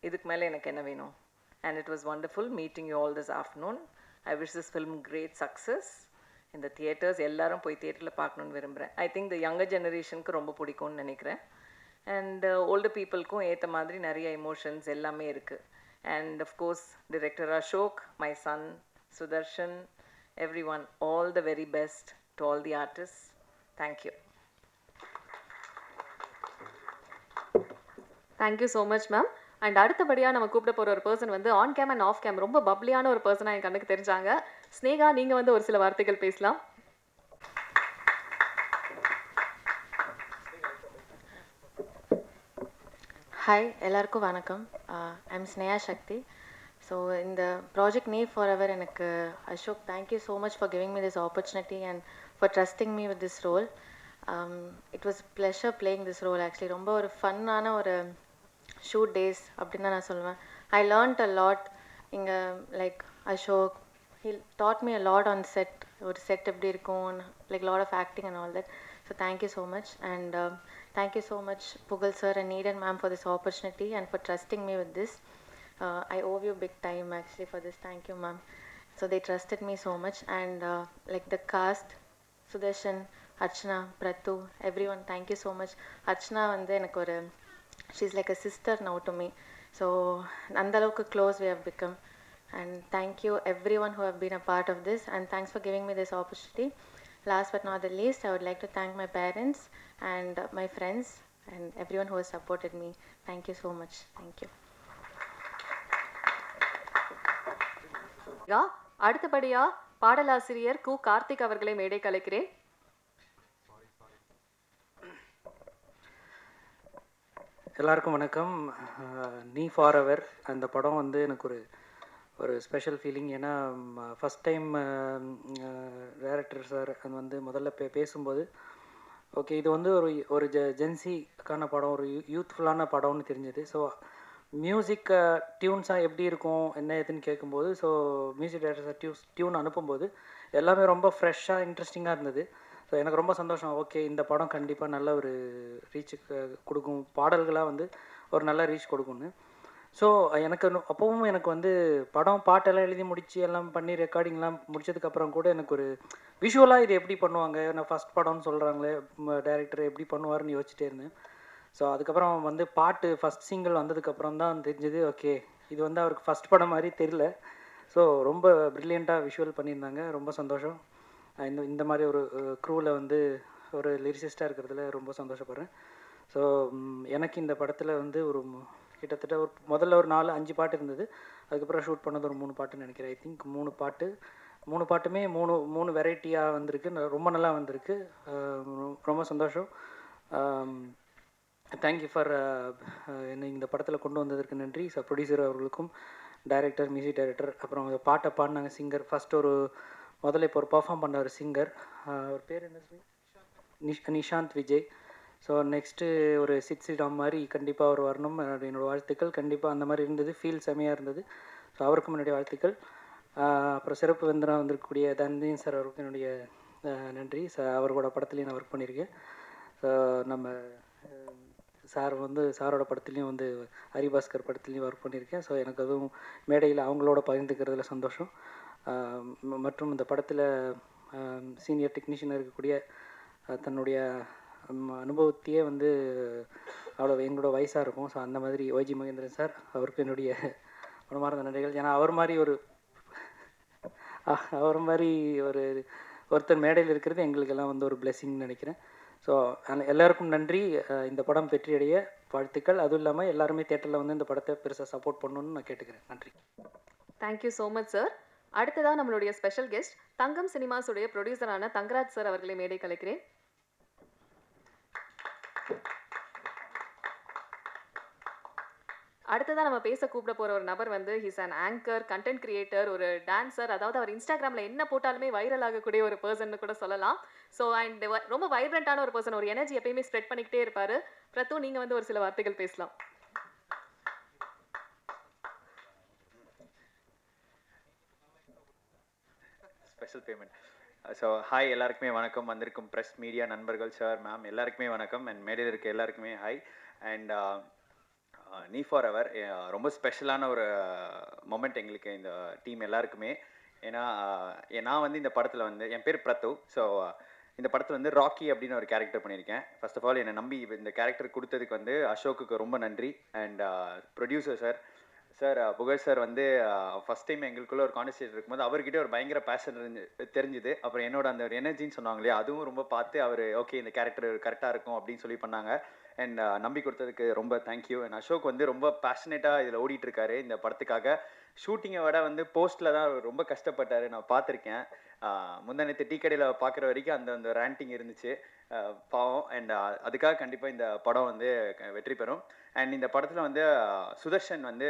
இதுக்கு மேலே எனக்கு என்ன வேணும். And it was wonderful meeting you all this afternoon. I wish this film great success in the theatres. எல்லாரும் போய் தியேட்டரில் பார்க்கணுன்னு விரும்புகிறேன். I think the younger generationக்கு ரொம்ப பிடிக்கும்னு நினைக்கிறேன். அண்ட் older peopleக்கும் ஏற்ற மாதிரி நிறைய எமோஷன்ஸ் எல்லாமே இருக்குது. And of course director Ashok, my son Sudarshan, everyone, all the very best to all the artists. Thank you. Thank you so much ma'am. And அடுத்தபடியாக நம்ம கூப்பிட போகிற ஒரு பர்சன் வந்து on game and half game ரொம்ப பப்ளியான ஒரு பர்சனாக என் கண்ணுக்கு தெரிஞ்சாங்க. ஸ்னேகா, நீங்கள் வந்து ஒரு சில வார்த்தைகள் பேசலாம். ஹாய், எல்லாருக்கும் வணக்கம். ஐம் ஸ்னேயா சக்தி. ஸோ இந்த ப்ராஜெக்ட் நீ ஃபார் எவர் எனக்கு Ashok, thank you so much for giving me this opportunity and for trusting me with this role. It was pleasure playing this role. Actually ரொம்ப ஒரு ஃபன்னான ஒரு ஷூட் டேஸ் அப்படின்னு தான் நான் சொல்லுவேன். ஐ லேர்ன்ட் அ லாட் இங்கே like Ashok he taught me a lot on set ஒரு set எப்படி இருக்கும் like lot of acting and all that. So thank you so much, and thank you so much Pugal sir and Needan ma'am for this opportunity and for trusting me with this. I owe you big time actually for this. Thank you ma'am. So they trusted me so much, and like the cast, Sudarshan, Archana, Prathu, everyone, thank you so much. Archana வந்து எனக்கு ஒரு she's like a sister now to me. So அந்த அளவுக்கு close we have become. And thank you everyone who have been a part of this, and thanks for giving me this opportunity. Last but not the least, I would like to thank my parents and my friends and everyone who has supported me. Thank you so much. Thank you. அடுத்தபடியா பாடலாசிரியர் கு கார்த்திக் அவர்களை மேடை கலைக்கிறேன். எல்லாருக்கும் வணக்கம். நீ for ever அந்த படம் வந்து எனக்கு ஒரு ஸ்பெஷல் ஃபீலிங். ஏன்னா ஃபஸ்ட் டைம் டைரக்டர் சார் அது வந்து முதல்ல பேசும்போது ஓகே இது வந்து ஒரு ஜென்சிக்கான படம், ஒரு யூத்ஃபுல்லான படம்னு தெரிஞ்சது. ஸோ மியூசிக் டியூன்ஸாக எப்படி இருக்கும் என்ன ஏதுன்னு கேட்கும்போது, so music director sir tune அனுப்பும்போது எல்லாமே ரொம்ப ஃப்ரெஷ்ஷாக இன்ட்ரெஸ்டிங்காக இருந்தது. ஸோ எனக்கு ரொம்ப சந்தோஷம். ஓகே இந்த படம் கண்டிப்பாக நல்ல ஒரு ரீச் கொடுக்கும், பாடல்களாக வந்து ஒரு நல்ல ரீச் கொடுக்கும்னு. ஸோ எனக்கு அப்போவும் எனக்கு வந்து பாட்டெல்லாம் எழுதி முடித்து எல்லாம் பண்ணி ரெக்கார்டிங்லாம் முடிச்சதுக்கப்புறம் கூட எனக்கு ஒரு விஷுவலாக இது எப்படி பண்ணுவாங்க, நான் ஃபஸ்ட் படம்னு சொல்கிறாங்களே டைரக்டர் எப்படி பண்ணுவார்னு யோசிச்சுட்டே இருந்தேன். ஸோ அதுக்கப்புறம் வந்து பாட்டு ஃபஸ்ட் சிங்கிள் வந்ததுக்கப்புறம் தான் தெரிஞ்சது ஓகே இது வந்து அவருக்கு ஃபஸ்ட் படம் மாதிரி தெரியல. ஸோ ரொம்ப ப்ரில்லியண்ட்டாக விஷுவல் பண்ணியிருந்தாங்க, ரொம்ப சந்தோஷம். இந்த மாதிரி ஒரு க்ரூவில் வந்து ஒரு லிரிசிஸ்டாக இருக்கிறதுல ரொம்ப சந்தோஷப்படுறேன். ஸோ எனக்கு இந்த படத்தில் வந்து ஒரு கிட்டத்தட்ட முதல்ல ஒரு 4-5 பாட்டு இருந்தது. அதுக்கப்புறம் ஷூட் பண்ணது ஒரு 3 பாட்டுன்னு நினைக்கிறேன். ஐ திங்க் 3 பாட்டுமே 3 வெரைட்டியாக வந்திருக்கு, ரொம்ப நல்லா வந்திருக்கு. ரொம்ப சந்தோஷம். தேங்க்யூ ஃபார் என்னை இந்த படத்தில் கொண்டு வந்ததற்கு நன்றி. ப்ரொடியூசர் அவர்களுக்கும், டைரக்டர், மியூசிக் டைரக்டர், அப்புறம் பாட்டை பாடினாங்க சிங்கர். ஃபஸ்ட்டு முதல்ல இப்போ ஒரு பர்ஃபார்ம் பண்ண ஒரு சிங்கர், அவர் பேர் என்ன, நிஷாந்த் விஜய். ஸோ நெக்ஸ்ட்டு ஒரு சித்ஸ்ரீராம் மாதிரி கண்டிப்பாக அவர் வரணும், என்னோடய வாழ்த்துக்கள். கண்டிப்பாக அந்த மாதிரி இருந்தது, ஃபீல் செமையாக இருந்தது. ஸோ அவருக்கும் என்னுடைய வாழ்த்துக்கள். அப்புறம் சிறப்பு விருந்தினராக வந்திருக்கக்கூடிய தன்தீன் சார் அவருக்கும் என்னுடைய நன்றி. அவரோட படத்துலேயும் நான் ஒர்க் பண்ணியிருக்கேன். ஸோ நம்ம சார் வந்து சாரோட படத்துலேயும் வந்து ஹரிபாஸ்கர் படத்துலேயும் ஒர்க் பண்ணியிருக்கேன். ஸோ எனக்கு அதுவும் மேடையில் அவங்களோட பகிர்ந்துக்கிறதுல சந்தோஷம். மற்றும் இந்த படத்தில் சீனியர் டெக்னீஷியனாக இருக்கக்கூடிய தன்னுடைய அனுபவத்தையே வந்து அவ்வளோ எங்களோட வயசாக இருக்கும். ஸோ அந்த மாதிரி ஒய்ஜி மகேந்திரன் சார் அவருக்கு என்னுடைய மனமார்ந்த நன்றிகள். ஏன்னா அவர் மாதிரி ஒருத்தர் மேடையில் இருக்கிறது எங்களுக்கெல்லாம் வந்து ஒரு பிளெஸிங்னு நினைக்கிறேன். ஸோ எல்லாருக்கும் நன்றி. இந்த படம் வெற்றியடைய வாழ்த்துக்கள். அதுவும் இல்லாமல் எல்லாருமே தேட்டரில் வந்து இந்த படத்தை பெருசாக சப்போர்ட் பண்ணணும்னு நான் கேட்டுக்கிறேன். நன்றி. Thank you so much sir. அடுத்ததாக நம்மளுடைய ஸ்பெஷல் கெஸ்ட் தங்கம் சினிமாஸுடைய ப்ரொடியூசரான தங்கராஜ் சார் அவர்களை மேடை கலைக்கிறேன். அடுத்ததான் நம்ம பேச கூப்பிட போற ஒரு நபர் வந்து he's an anchor, content creator, ஒரு டான்சர். அதாவது அவர் இன்ஸ்டாகிராம்ல என்ன போட்டாலுமே வைரல் ஆகக்கூடிய ஒரு பர்சன் கூட சொல்லலாம். ஸோ அண்ட் ரொம்ப வைப்ரண்டான ஒரு பர்சன், ஒரு எனர்ஜி எப்பயுமே ஸ்ப்ரெட் பண்ணிக்கிட்டே இருப்பாரு. பிரத்து, நீங்க வந்து ஒரு சில வார்த்தைகள் பேசலாம். Special payment. ஸோ ஹாய், எல்லாருக்குமே வணக்கம். வந்திருக்கும் ப்ரெஸ் மீடியா நண்பர்கள், சார், மேம் எல்லாருக்குமே வணக்கம். அண்ட் மேடையில் இருக்க எல்லாருக்குமே ஹாய். அண்ட் நீ ஃபார் எவர் ரொம்ப ஸ்பெஷலான ஒரு மொமெண்ட் எங்களுக்கு, இந்த டீம் எல்லாருக்குமே. ஏன்னா நான் வந்து இந்த படத்தில் வந்து என் பேர் பிரத்து. ஸோ இந்த படத்தில் வந்து ராக்கி அப்படின்னு ஒரு கேரக்டர் பண்ணியிருக்கேன். ஃபர்ஸ்ட் ஆஃப் ஆல் என்னை நம்பி இந்த கேரக்டர் கொடுத்ததுக்கு வந்து அசோக்குக்கு ரொம்ப நன்றி. அண்ட் ப்ரொடியூசர் சார் புகழ் சார் வந்து ஃபஸ்ட் டைம் எங்களுக்குள்ள ஒரு கான்வர்சேஷன் இருக்கும்போது அவர்கிட்ட ஒரு பயங்கர பேஷன் தெரிஞ்சுது. அப்புறம் என்னோட அந்த ஒரு எனர்ஜின்னு சொன்னாங்க இல்லையா, அதுவும் ரொம்ப பார்த்து அவர் ஓகே இந்த கேரக்டர் கரெக்டாக இருக்கும் அப்படின்னு சொல்லி பண்ணாங்க. அண்ட் நம்பி கொடுத்ததுக்கு ரொம்ப தேங்க்யூ. அண்ட் அசோக் வந்து ரொம்ப பேஷனேட்டாக இதில் ஓடிட்டுருக்காரு இந்த படத்துக்காக. ஷூட்டிங்கை விட வந்து போஸ்ட்டில் தான் ரொம்ப கஷ்டப்பட்டார், நான் பார்த்துருக்கேன். முந்தானத்து டீ கடையில் பார்க்குற வரைக்கும் அந்த ரேண்டிங் இருந்துச்சு, பாவம். அண்ட் அதுக்காக கண்டிப்பாக இந்த படம் வந்து வெற்றி பெறும். அண்ட் இந்த படத்தில் வந்து சுதர்ஷன் வந்து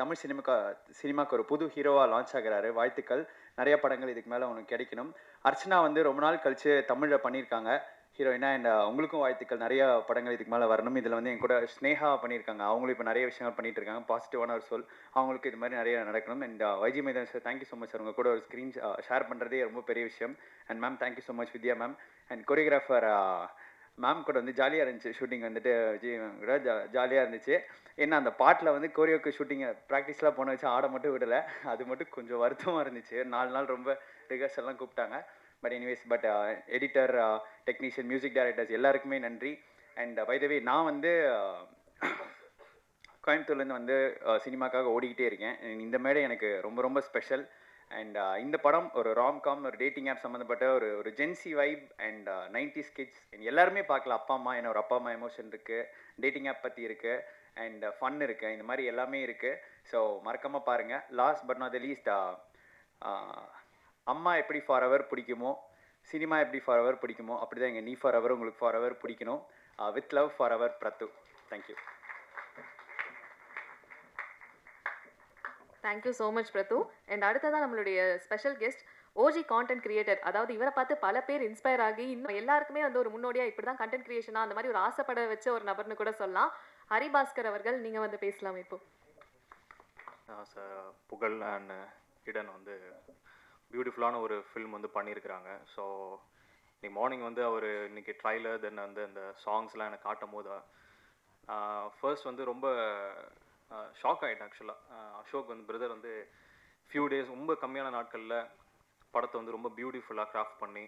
தமிழ் சினிமாவுக்கு ஒரு புது ஹீரோவாக லான்ச் ஆகிறாரு. வாழ்த்துக்கள். நிறைய படங்கள் இதுக்கு மேலே உனக்கு கிடைக்கணும். அர்ச்சனா வந்து ரொம்ப நாள் கழித்து தமிழில் பண்ணியிருக்காங்க. ஹீரோயினா. அண்ட் உங்களுக்கும் வாழ்த்துக்கள். நிறைய படங்கள் இதுக்கு மேலே வரணும். இதில் வந்து என் கூட ஸ்னேகா பண்ணியிருக்காங்க. அவங்களும் இப்போ நிறைய விஷயங்கள் பண்ணிட்டு இருக்காங்க. பாசிட்டிவான ஒரு சொல். அவங்களுக்கு இது மாதிரி நிறைய நடக்கணும். And YG maidan sir, thank you so much sir. உங்கள் கூட ஒரு ஸ்க்ரீன் ஷேர் பண்ணுறதே ரொம்ப பெரிய விஷயம். And ma'am thank you so much Vidya ma'am. And choreographer ma'am கூட வந்து ஜாலியாக இருந்துச்சு. ஷூட்டிங் வந்துட்டு விஜய் மேம் கூட ஜாலியாக இருந்துச்சு. ஏன்னா அந்த பாட்டில் வந்து கோரியோக்கு ஷூட்டிங்கை ப்ராக்டிஸ்லாம் போன வச்சு ஆட மட்டும் விடலை. அது மட்டும் கொஞ்சம் வருத்தமாக இருந்துச்சு. 4 நாள் ரொம்ப ரிஹர்சல்லாம் கூப்பிட்டாங்க. But anyways, but editor, technician, music directors எல்லாருக்குமே நன்றி. அண்ட் பை த வே, நான் வந்து கோயம்புத்தூர்லேருந்து வந்து சினிமாக்காக ஓடிக்கிட்டே இருக்கேன். இந்த மேடை எனக்கு ரொம்ப ரொம்ப ஸ்பெஷல். அண்ட் இந்த படம் ஒரு ராம்காம், ஒரு டேட்டிங் ஆப் சம்மந்தப்பட்ட ஒரு gen Z vibe and 90s kids எல்லாருமே பார்க்கலாம். அப்பா அம்மா, என்ன ஒரு அப்பா அம்மா எமோஷன் இருக்குது, டேட்டிங் ஆப் பற்றி இருக்குது, அண்ட் ஃபன் இருக்குது, இந்த மாதிரி எல்லாமே இருக்குது. ஸோ மறக்காமல் பாருங்கள். Last but not the least, அம்மா எப்படி ஃபார் எவர் பிடிக்குமோ, சினிமா எப்படி ஃபார் எவர் பிடிக்குமோ, அப்படி தான் எங்கள் நீ ஃபார் எவர் உங்களுக்கு ஃபார் எவர் பிடிக்கணும். With love for ever பிரத்து. Thank you. Thank you so much பிரத்து. And அடுத்ததான் நம்மளுடைய special guest, OG content creator. அதாவது இவரை பார்த்து பல பேர் இன்ஸ்பயர் ஆகி இன்னும் எல்லாருக்குமே வந்து ஒரு முன்னோடியாக இப்படி தான் கண்டென்ட் கிரியேஷனாக அந்த மாதிரி ஒரு ஆசைப்பட வச்ச ஒரு நபர்னு கூட சொல்லலாம். ஹரிபாஸ்கர் அவர்கள், நீங்கள் வந்து பேசலாம் இப்போ. புகழ் அண்ட் இடன் வந்து பியூட்டிஃபுல்லான ஒரு ஃபில்ம் வந்து பண்ணியிருக்கிறாங்க. ஸோ இன்னைக்கு மார்னிங் வந்து அவர் இன்னைக்கு ட்ரைலர் தென் வந்து அந்த சாங்ஸ்லாம் எனக்கு காட்டும் போது ஃபர்ஸ்ட் வந்து ரொம்ப ஷாக் ஆகிட்டேன். ஆக்சுவலாக அசோக் வந்து பிரதர் வந்து ஃபியூ டேஸ், ரொம்ப கம்மியான நாட்களில் படத்தை வந்து ரொம்ப பியூட்டிஃபுல்லாக கிராஃப்ட் பண்ணி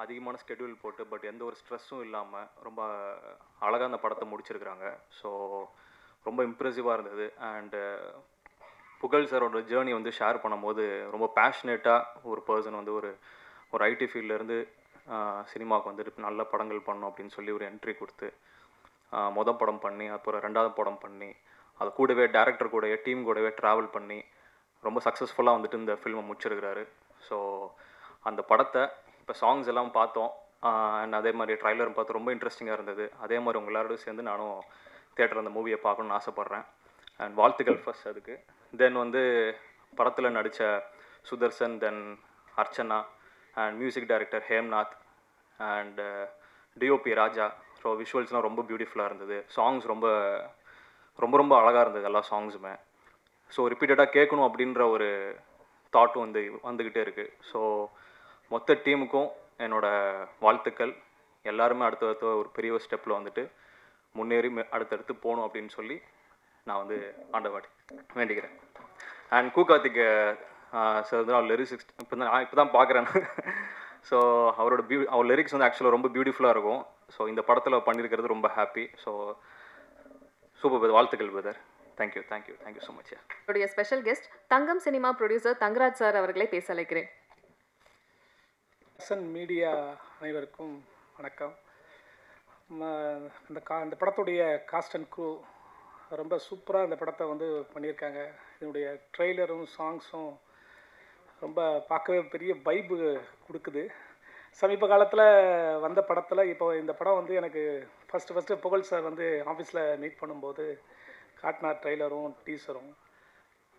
அதிகமான ஸ்கெடியூல் போட்டு பட் எந்த ஒரு ஸ்ட்ரெஸ்ஸும் இல்லாமல் ரொம்ப அழகாக அந்த படத்தை முடிச்சிருக்கிறாங்க. ஸோ ரொம்ப இம்ப்ரெசிவாக இருந்தது. அண்டு புகழ் சாரோட ஜேர்னி வந்து ஷேர் பண்ணும்போது ரொம்ப பேஷனேட்டாக ஒரு பர்சன் வந்து ஒரு ஐடி ஃபீல்ட்லேருந்து சினிமாவுக்கு வந்துட்டு நல்ல படங்கள் பண்ணணும் அப்படின்னு சொல்லி ஒரு என்ட்ரி கொடுத்து மொதல் படம் பண்ணி அப்புறம் 2வது படம் பண்ணி அது கூடவே டேரக்டர் கூடவே டீம் கூடவே ட்ராவல் பண்ணி ரொம்ப சக்ஸஸ்ஃபுல்லாக வந்துட்டு இந்த ஃபில்மை முடிச்சிருக்கிறாரு. ஸோ அந்த படத்தை இப்போ சாங்ஸ் எல்லாம் பார்த்தோம். அண்ட் அதே மாதிரி ட்ரைலரும் பார்த்து ரொம்ப இன்ட்ரெஸ்டிங்காக இருந்தது. அதே மாதிரி உங்கள் எல்லாரோடும் சேர்ந்து நானும் தியேட்டர் அந்த மூவியை பார்க்கணுன்னு ஆசைப்பட்றேன். அண்ட் வாழ்த்துக்கள் ஃபர்ஸ்ட் அதுக்கு. தென் வந்து படத்தில் நடித்த Sudarshan, then Archana, and music director Hemnath, and DOP Raja. So விஷுவல்ஸ்லாம் ரொம்ப பியூட்டிஃபுல்லாக இருந்தது. சாங்ஸ் ரொம்ப ரொம்ப ரொம்ப அழகாக இருந்தது எல்லா சாங்ஸுமே. ஸோ ரிப்பீட்டடாக கேட்கணும் அப்படின்ற ஒரு தாட்டும் வந்து வந்துக்கிட்டே இருக்குது. ஸோ மொத்த டீமுக்கும் என்னோடய வாழ்த்துக்கள். எல்லாருமே அடுத்தடுத்த ஒரு பெரிய ஸ்டெப்பில் வந்துட்டு முன்னேறி அடுத்தடுத்து போகணும் அப்படின்னு சொல்லி நான் வந்து ஆண்டவாடி வேண்டிக்கிறேன். அண்ட் கார்த்திக் சார் வந்து அவர் லிரிக்ஸ் இப்போ தான் பார்க்குறேன். ஸோ அவர் லிரிக்ஸ் வந்து ஆக்சுவலாக ரொம்ப பியூட்டிஃபுல்லாக இருக்கும். ஸோ இந்த படத்தில் பண்ணியிருக்கிறது ரொம்ப ஹாப்பி. ஸோ சூப்பர் பிரதர், வாழ்த்துக்கள் brother. Thank you thank you thank you so much. என்னுடைய ஸ்பெஷல் கெஸ்ட் தங்கம் சினிமா ப்ரொடியூசர் தங்கராஜ் சார் அவர்களை பேச அழைக்கிறேன். மீடியா அனைவருக்கும் வணக்கம். இந்த படத்துடைய காஸ்ட் அண்ட் க்ரூ ரொம்ப சூப்பராக இந்த படத்தை வந்து பண்ணியிருக்காங்க. இதனுடைய ட்ரெய்லரும் சாங்ஸும் ரொம்ப பார்க்கவே பெரிய வைப்பு கொடுக்குது. சமீப காலத்தில் வந்த படத்தில் இப்போ இந்த படம் வந்து எனக்கு ஃபஸ்ட்டு புகழ் சார் வந்து ஆஃபீஸில் மீட் பண்ணும்போது காட்டினார் ட்ரெய்லரும் டீசரும்.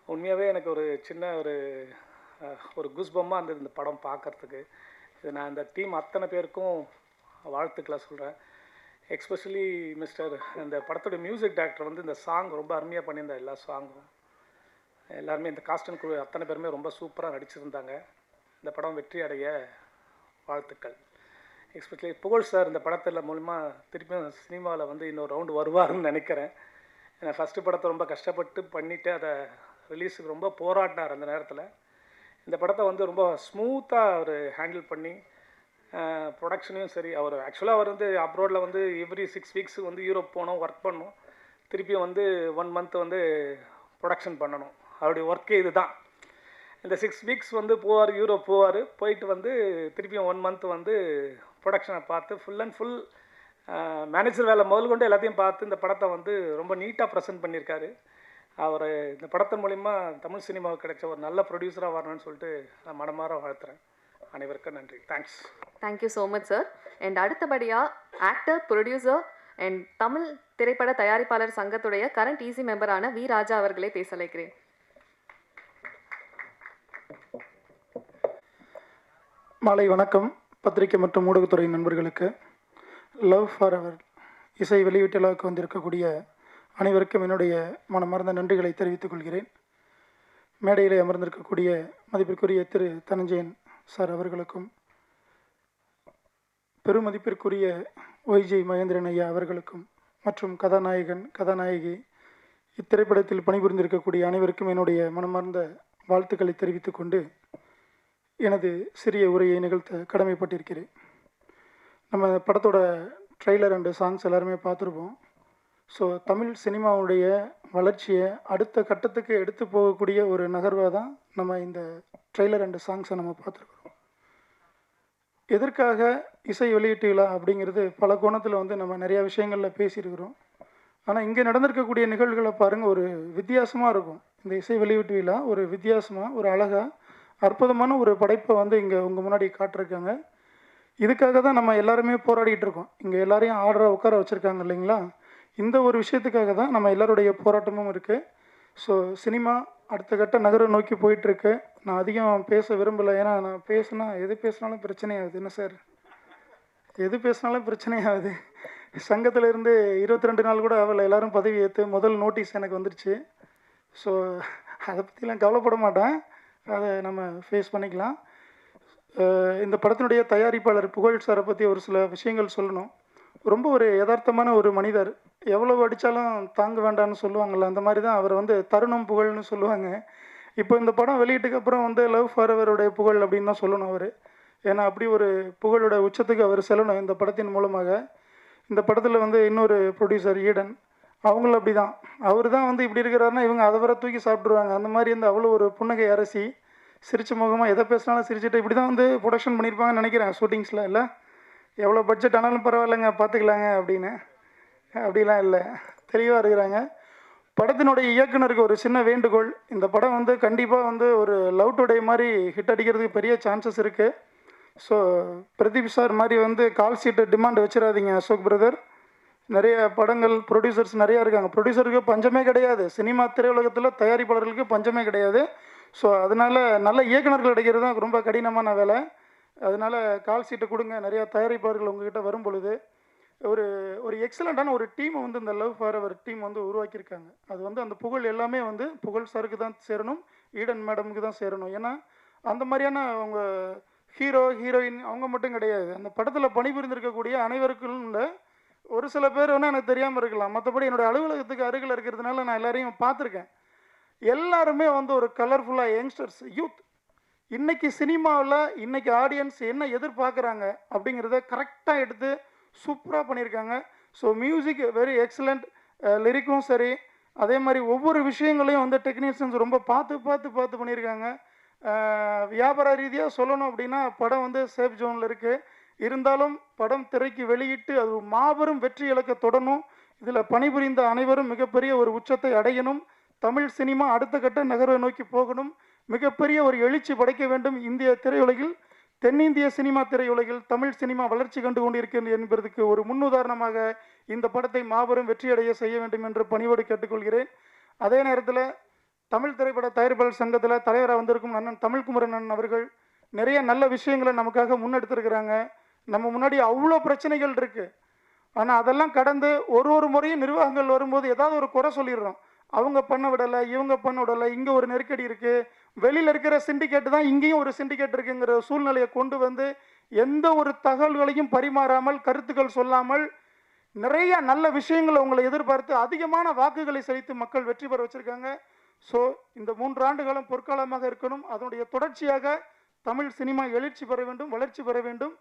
உண்மையாகவே எனக்கு ஒரு சின்ன ஒரு குஸ்பம்மாக இருந்தது இந்த படம் பார்க்குறதுக்கு. இது நான் இந்த டீம் அத்தனை பேருக்கும் வாழ்த்துக்களை சொல்கிறேன். எக்ஸ்பெஷலி இந்த படத்துடைய மியூசிக் டைரக்டர் வந்து இந்த சாங் ரொம்ப அருமையாக பண்ணியிருந்தார். எல்லா சாங்கும் எல்லாருமே இந்த காஸ்ட் அண்ட் க்ரூ அத்தனை பேருமே ரொம்ப சூப்பராக நடிச்சிருந்தாங்க. இந்த படம் வெற்றி அடைய வாழ்த்துக்கள். எக்ஸ்பெஷலி புகழ் சார் இந்த படத்தில் மூலிமா திருப்பியும் சினிமாவில் வந்து இன்னொரு ரவுண்டு வருவாருன்னு நினைக்கிறேன். ஏன்னா ஃபஸ்ட்டு படத்தை ரொம்ப கஷ்டப்பட்டு பண்ணிவிட்டு அதை ரிலீஸுக்கு ரொம்ப போராடினார். அந்த நேரத்தில் இந்த படத்தை வந்து ரொம்ப ஸ்மூத்தாக அவர் ஹேண்டில் பண்ணி ப்ரொடக்ஷனையும் சரி, அவர் வந்து அப்ரோடில் வந்து எவ்ரி 6 வீக்ஸுக்கு வந்து யூரோப் போனோம், ஒர்க் பண்ணோம். திருப்பியும் வந்து 1 மந்த் வந்து ப்ரொடக்ஷன் பண்ணணும். அவருடைய ஒர்க்கே இது தான். இந்த 6 வீக்ஸ் வந்து போவார், யூரோப் போவார். போயிட்டு வந்து திருப்பியும் 1 மந்த் வந்து ப்ரொடக்ஷனை பார்த்து ஃபுல் அண்ட் ஃபுல் மேனேஜர் வேலை முதல் கொண்டு எல்லாத்தையும் பார்த்து இந்த படத்தை வந்து ரொம்ப நீட்டாக ப்ரெசென்ட் பண்ணியிருக்காரு. அவர் இந்த படத்தின் மூலிமா தமிழ் சினிமாவுக்கு கிடைச்ச ஒரு நல்ல ப்ரொடியூசராக வரணும்னு சொல்லிட்டு நான் மனமாற வாழ்த்துறேன். அனைவருக்கும் நன்றி. Thanks. Thank you so much sir. And அடுத்தபடியாக ஆக்டர், ப்ரொடியூசர் அண்ட் தமிழ் திரைப்பட தயாரிப்பாளர் சங்கத்துடைய கரண்ட் ஈசி மெம்பரான வி ராஜா அவர்களை பேச அழைக்கிறேன். மாலை வணக்கம். பத்திரிகை மற்றும் ஊடகத்துறை நண்பர்களுக்கு, லவ் ஃபார் அவர் இசை வெளியீட்டு விழாவுக்கு வந்திருக்கக்கூடிய அனைவருக்கும் என்னுடைய மனமார்ந்த நன்றிகளை தெரிவித்துக் கொள்கிறேன். மேடையிலே அமர்ந்திருக்கக்கூடிய மதிப்பிற்குரிய திரு தனஞ்சயன் சார் அவர்களுக்கும், பெருமதிப்பிற்குரிய ஒய்ஜி மகேந்திரன் ஐயா அவர்களுக்கும் மற்றும் கதாநாயகன் கதாநாயகி இத்திரைப்படத்தில் பணிபுரிந்திருக்கக்கூடிய அனைவருக்கும் என்னுடைய மனமார்ந்த வாழ்த்துக்களை தெரிவித்துக் கொண்டு எனது சிறிய உரையை நிகழ்த்த கடமைப்பட்டிருக்கிறேன். நம்ம படத்தோட ட்ரெய்லர் அண்டு சாங்ஸ் எல்லாருமே பார்த்துருப்போம். ஸோ தமிழ் சினிமாவுடைய வளர்ச்சியை அடுத்த கட்டத்துக்கு எடுத்து போகக்கூடிய ஒரு நகர்வாக தான் நம்ம இந்த ட்ரெய்லர் அண்டு சாங்ஸை நம்ம பார்த்துருக்குறோம். எதற்காக இசை வெளியீட்டு விழா அப்படிங்கிறது பல கோணத்தில் வந்து நம்ம நிறையா விஷயங்களில் பேசியிருக்கிறோம். ஆனால் இங்கே நடந்திருக்கக்கூடிய நிகழ்வுகளை பாருங்கள், ஒரு வித்தியாசமாக இருக்கும். இந்த இசை வெளியீட்டு விழா ஒரு வித்தியாசமாக, ஒரு அழகாக, அற்புதமான ஒரு படைப்பை வந்து இங்கே உங்கள் முன்னாடி காட்டிருக்காங்க. இதுக்காக தான் நம்ம எல்லாருமே போராடிட்டு இருக்கோம். இங்கே எல்லாரையும் ஆர்டராக உட்கார வச்சுருக்காங்க இல்லைங்களா? இந்த ஒரு விஷயத்துக்காக தான் நம்ம எல்லாருடைய போராட்டமும் இருக்குது. ஸோ சினிமா அடுத்த கட்ட நகரை நோக்கி போயிட்டுருக்கு. நான் அதிகம் பேச விரும்பலை, ஏன்னா நான் எது பேசினாலும் பிரச்சனையாகுது. என்ன சார், எது பேசினாலும் பிரச்சனையாகுது. சங்கத்தில் இருந்து 22 நாள் கூட ஆகலை, எல்லோரும் பதவி ஏற்று முதல் நோட்டீஸ் எனக்கு வந்துருச்சு. ஸோ அதை பற்றிலாம் கவலைப்பட மாட்டேன், அதை நம்ம ஃபேஸ் பண்ணிக்கலாம். இந்த படத்தினுடைய தயாரிப்பாளர் புகழ் சாரை பற்றி ஒரு சில விஷயங்கள் சொல்லணும். ரொம்ப ஒரு யதார்த்தமான ஒரு மனிதர். எவ்வளவு அடித்தாலும் தாங்க வேண்டாம்னு சொல்லுவாங்கள்ல, அந்த மாதிரி தான் அவர் வந்து தருணம் புகழ்னு சொல்லுவாங்க. இப்போ இந்த படம் வெளியீட்டுக்கு அப்புறம் வந்து லவ் ஃபார் எவருடைய புகழ் அப்படின்னு தான் சொல்லணும் அவர். ஏன்னா அப்படி ஒரு புகழோட உச்சத்துக்கு அவர் செல்லணும் இந்த படத்தின் மூலமாக. இந்த படத்தில் வந்து இன்னொரு ப்ரொடியூசர் ஈடன், அவங்களும் அப்படி தான். அவர் தான் வந்து இப்படி இருக்கிறாருன்னா இவங்க அதை வர தூக்கி சாப்பிட்ருவாங்க. அந்த மாதிரி வந்து அவ்வளோ ஒரு புன்னகை அரசி, சிரிச்ச முகமாக எதை பேசினாலும் சிரிச்சுட்டு இப்படி தான் வந்து ப்ரொடக்ஷன் பண்ணியிருப்பாங்கன்னு நினைக்கிறேன் ஷூட்டிங்ஸில். இல்லை எவ்வளோ பட்ஜெட் ஆனாலும் பரவாயில்லைங்க பார்த்துக்கலாங்க அப்படின்னு, அப்படிலாம் இல்லை, தெளிவாக இருக்கிறாங்க. படத்தினுடைய இயக்குனருக்கு ஒரு சின்ன வேண்டுகோள், இந்த படம் வந்து கண்டிப்பாக வந்து ஒரு லவ் டுடே மாதிரி ஹிட் அடிக்கிறதுக்கு பெரிய சான்சஸ் இருக்குது. ஸோ பிரதீப் சார் மாதிரி வந்து கால் சீட்டு டிமாண்ட் வச்சிடாதீங்க அசோக் பிரதர். நிறைய படங்கள் ப்ரொடியூசர்ஸ் நிறையா இருக்காங்க. ப்ரொடியூசருக்கு பஞ்சமே கிடையாது, சினிமா திரையுலகத்தில் தயாரிப்பாளர்களுக்கு பஞ்சமே கிடையாது. ஸோ அதனால் நல்ல இயக்குனர்கள் கிடைக்கிறது தான் ரொம்ப கடினமான வேலை. அதனால் கால் சீட்டு கொடுங்க. நிறையா தயாரிப்பாளர்கள் உங்ககிட்ட வரும் பொழுது ஒரு எக்ஸலண்ட்டான ஒரு டீமை வந்து இந்த லவ் ஃபார் அவர் டீம் வந்து உருவாக்கியிருக்காங்க. அது வந்து அந்த புகழ் எல்லாமே வந்து புகழ் சாருக்கு தான் சேரணும், ஈடன் மேடமுக்கு தான் சேரணும். ஏன்னா அந்த மாதிரியான அவங்க ஹீரோ ஹீரோயின் அவங்க மட்டும் கிடையாது, அந்த படத்தில் பணிபுரிந்திருக்கக்கூடிய அனைவருக்கும் இல்லை. ஒரு சில பேர் வேணால் எனக்கு தெரியாமல் இருக்கலாம், மற்றபடி என்னுடைய அலுவலகத்துக்கு அருகில் இருக்கிறதுனால நான் எல்லாரையும் பார்த்துருக்கேன். எல்லாருமே வந்து ஒரு கலர்ஃபுல்லாக யங்ஸ்டர்ஸ், யூத். இன்றைக்கி சினிமாவில் இன்றைக்கி ஆடியன்ஸ் என்ன எதிர்பார்க்குறாங்க அப்படிங்கிறத கரெக்டாக எடுத்து சூப்பராக பண்ணியிருக்காங்க. ஸோ மியூசிக் வெரி எக்ஸலண்ட், லிரிக்கும் சரி, அதே மாதிரி ஒவ்வொரு விஷயங்களையும் வந்து டெக்னீஷியன்ஸ் ரொம்ப பார்த்து பண்ணியிருக்காங்க. வியாபார ரீதியாக சொல்லணும் அப்படின்னா படம் வந்து சேஃப் ஜோனில் இருக்குது. இருந்தாலும் படம் திரைக்கு வெளியிட்டு அது மாபெரும் வெற்றி இலக்க தொடரணும். இதில் பணிபுரிந்த அனைவரும் மிகப்பெரிய ஒரு உச்சத்தை அடையணும். தமிழ் சினிமா அடுத்த கட்ட நகர்வை நோக்கி போகணும். மிகப்பெரிய ஒரு எழுச்சி படைக்க வேண்டும் இந்திய திரையுலகில். தென்னிந்திய சினிமா திரையுலகில் தமிழ் சினிமா வளர்ச்சி கண்டு கொண்டிருக்கிறது என்பதற்கு ஒரு முன்னுதாரணமாக இந்த படத்தை மாபெரும் வெற்றியடைய செய்ய வேண்டும் என்று பணிவோடு கேட்டுக்கொள்கிறேன். அதே நேரத்தில் தமிழ் திரைப்பட தயாரிப்பாளர் சங்கத்தில் தலைவராக வந்திருக்கும் அண்ணன் தமிழ்குமரன் அண்ணன் அவர்கள் நிறைய நல்ல விஷயங்களை நமக்காக முன்னெடுத்திருக்கிறாங்க. நம்ம முன்னாடி அவ்வளோ பிரச்சனைகள் இருக்குது. ஆனால் அதெல்லாம் கடந்து ஒரு முறையும் நிர்வாகங்கள் வரும்போது ஏதாவது ஒரு குறை சொல்லிடுறோம். அவங்க பண்ண விடலை, இவங்க பண்ண விடலை, இங்கே ஒரு நெருக்கடி இருக்குது, வெளியில் இருக்கிற சிண்டிகேட்டு தான் இங்கேயும் ஒரு சிண்டிகேட் இருக்குங்கிற சூழ்நிலையை கொண்டு வந்து எந்த ஒரு தகவல்களையும் பரிமாறாமல், கருத்துக்கள் சொல்லாமல், நிறைய நல்ல விஷயங்களை உங்களை எதிர்பார்த்து அதிகமான வாக்குகளை செலுத்தி மக்கள் வெற்றி பெற வச்சுருக்காங்க. ஸோ இந்த 3 ஆண்டு காலம் பொற்காலமாக இருக்கணும். அதனுடைய தொடர்ச்சியாக தமிழ் சினிமா எழுச்சி பெற வேண்டும், வளர்ச்சி பெற வேண்டும்.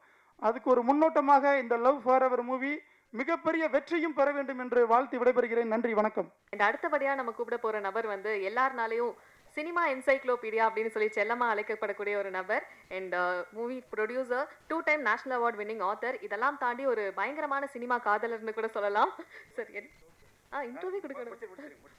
அதுக்கு ஒரு முன்னோட்டமாக இந்த லவ் ஃபார் எவர் மூவி மிகப்பெரிய வெற்றியும் பெற வேண்டும் என்று வாழ்த்து விடைபெறுகிறேன். நன்றி, வணக்கம். அடுத்தபடியா நம்ம கூப்பிட போற நபர் வந்து எல்லாருனாலையும் சினிமா என்சைக்ளோபீடியா அப்படின்னு சொல்லி செல்லமா அழைக்கப்படக்கூடிய ஒரு நபர். And movie producer, 2 time national award winning author. இதெல்லாம் தாண்டி ஒரு பயங்கரமான சினிமா காதலர்னு கூட சொல்லலாம். சரி, இன்டர்வியூ கொடுக்கணும்.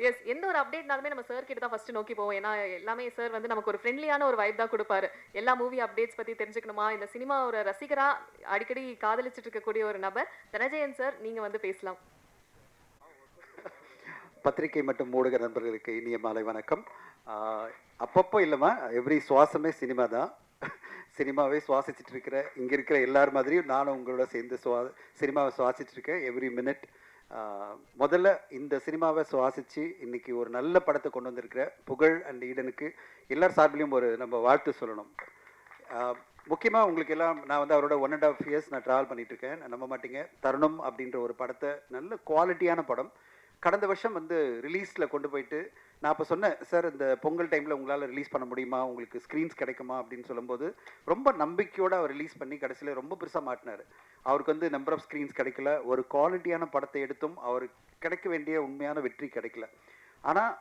எஸ், எந்த ஒரு அப்டேட்னாலுமே நம்ம சார் கிட்ட தான் ஃபர்ஸ்ட் நோக்கி போவோம். ஏன்னா எல்லாமே சார் வந்து நமக்கு ஒரு ஃப்ரெண்ட்லியான ஒரு வைப் தான் கொடுப்பாரு. எல்லா மூவி அப்டேட்ஸ் பற்றி தெரிஞ்சுக்கணுமா, இந்த சினிமா ஒரு ரசிகரா அடிக்கடி காதலிச்சுட்டு இருக்கக்கூடிய ஒரு நபர் தனஞ்சயன் சார், நீங்கள் வந்து பேசலாம். பத்திரிகை மற்றும் ஊடக நண்பர்களுக்கு இனிய மாலை வணக்கம். அப்பப்போ இல்லைம்மா, எவ்ரி சுவாசமே சினிமா தான். சினிமாவே சுவாசிச்சுட்டு இருக்கிற இங்கே இருக்கிற எல்லார் மாதிரியும் நானும் உங்களோட சேர்ந்து சினிமாவை சுவாசிச்சுட்டு இருக்கேன் எவ்ரி மினிட். முதல்ல இந்த சினிமாவை சுவாசித்து இன்னைக்கு ஒரு நல்ல படத்தை கொண்டு வந்திருக்கிற புகழ் அண்ட் ஈடனுக்கு எல்லார் சார்பிலையும் ஒரு நம்ம வாழ்த்து சொல்லணும். முக்கியமாக உங்களுக்கு எல்லாம் நான் வந்து அவரோட 1.5 years நான் ட்ராவல் பண்ணிகிட்ருக்கேன். நம்ப மாட்டீங்க, தருணம் அப்படின்ற ஒரு படத்தை நல்ல குவாலிட்டியான படம் கடந்த வருஷம் வந்து ரிலீஸில் கொண்டு போயிட்டு நான் அப்போ சொன்னேன், சார் இந்த பொங்கல் டைமில் உங்களால் ரிலீஸ் பண்ண முடியுமா, உங்களுக்கு ஸ்க்ரீன்ஸ் கிடைக்குமா அப்படின்னு சொல்லும்போது ரொம்ப நம்பிக்கையோடு அவர் ரிலீஸ் பண்ணி கடைசியில் ரொம்ப பெருசாக மாட்டினார். அவருக்கு வந்து நம்பர் ஆஃப் ஸ்க்ரீன்ஸ் கிடைக்கல, ஒரு குவாலிட்டியான படத்தை எடுத்தும் அவருக்கு கிடைக்க வேண்டிய உண்மையான வெற்றி கிடைக்கல. ஆனால்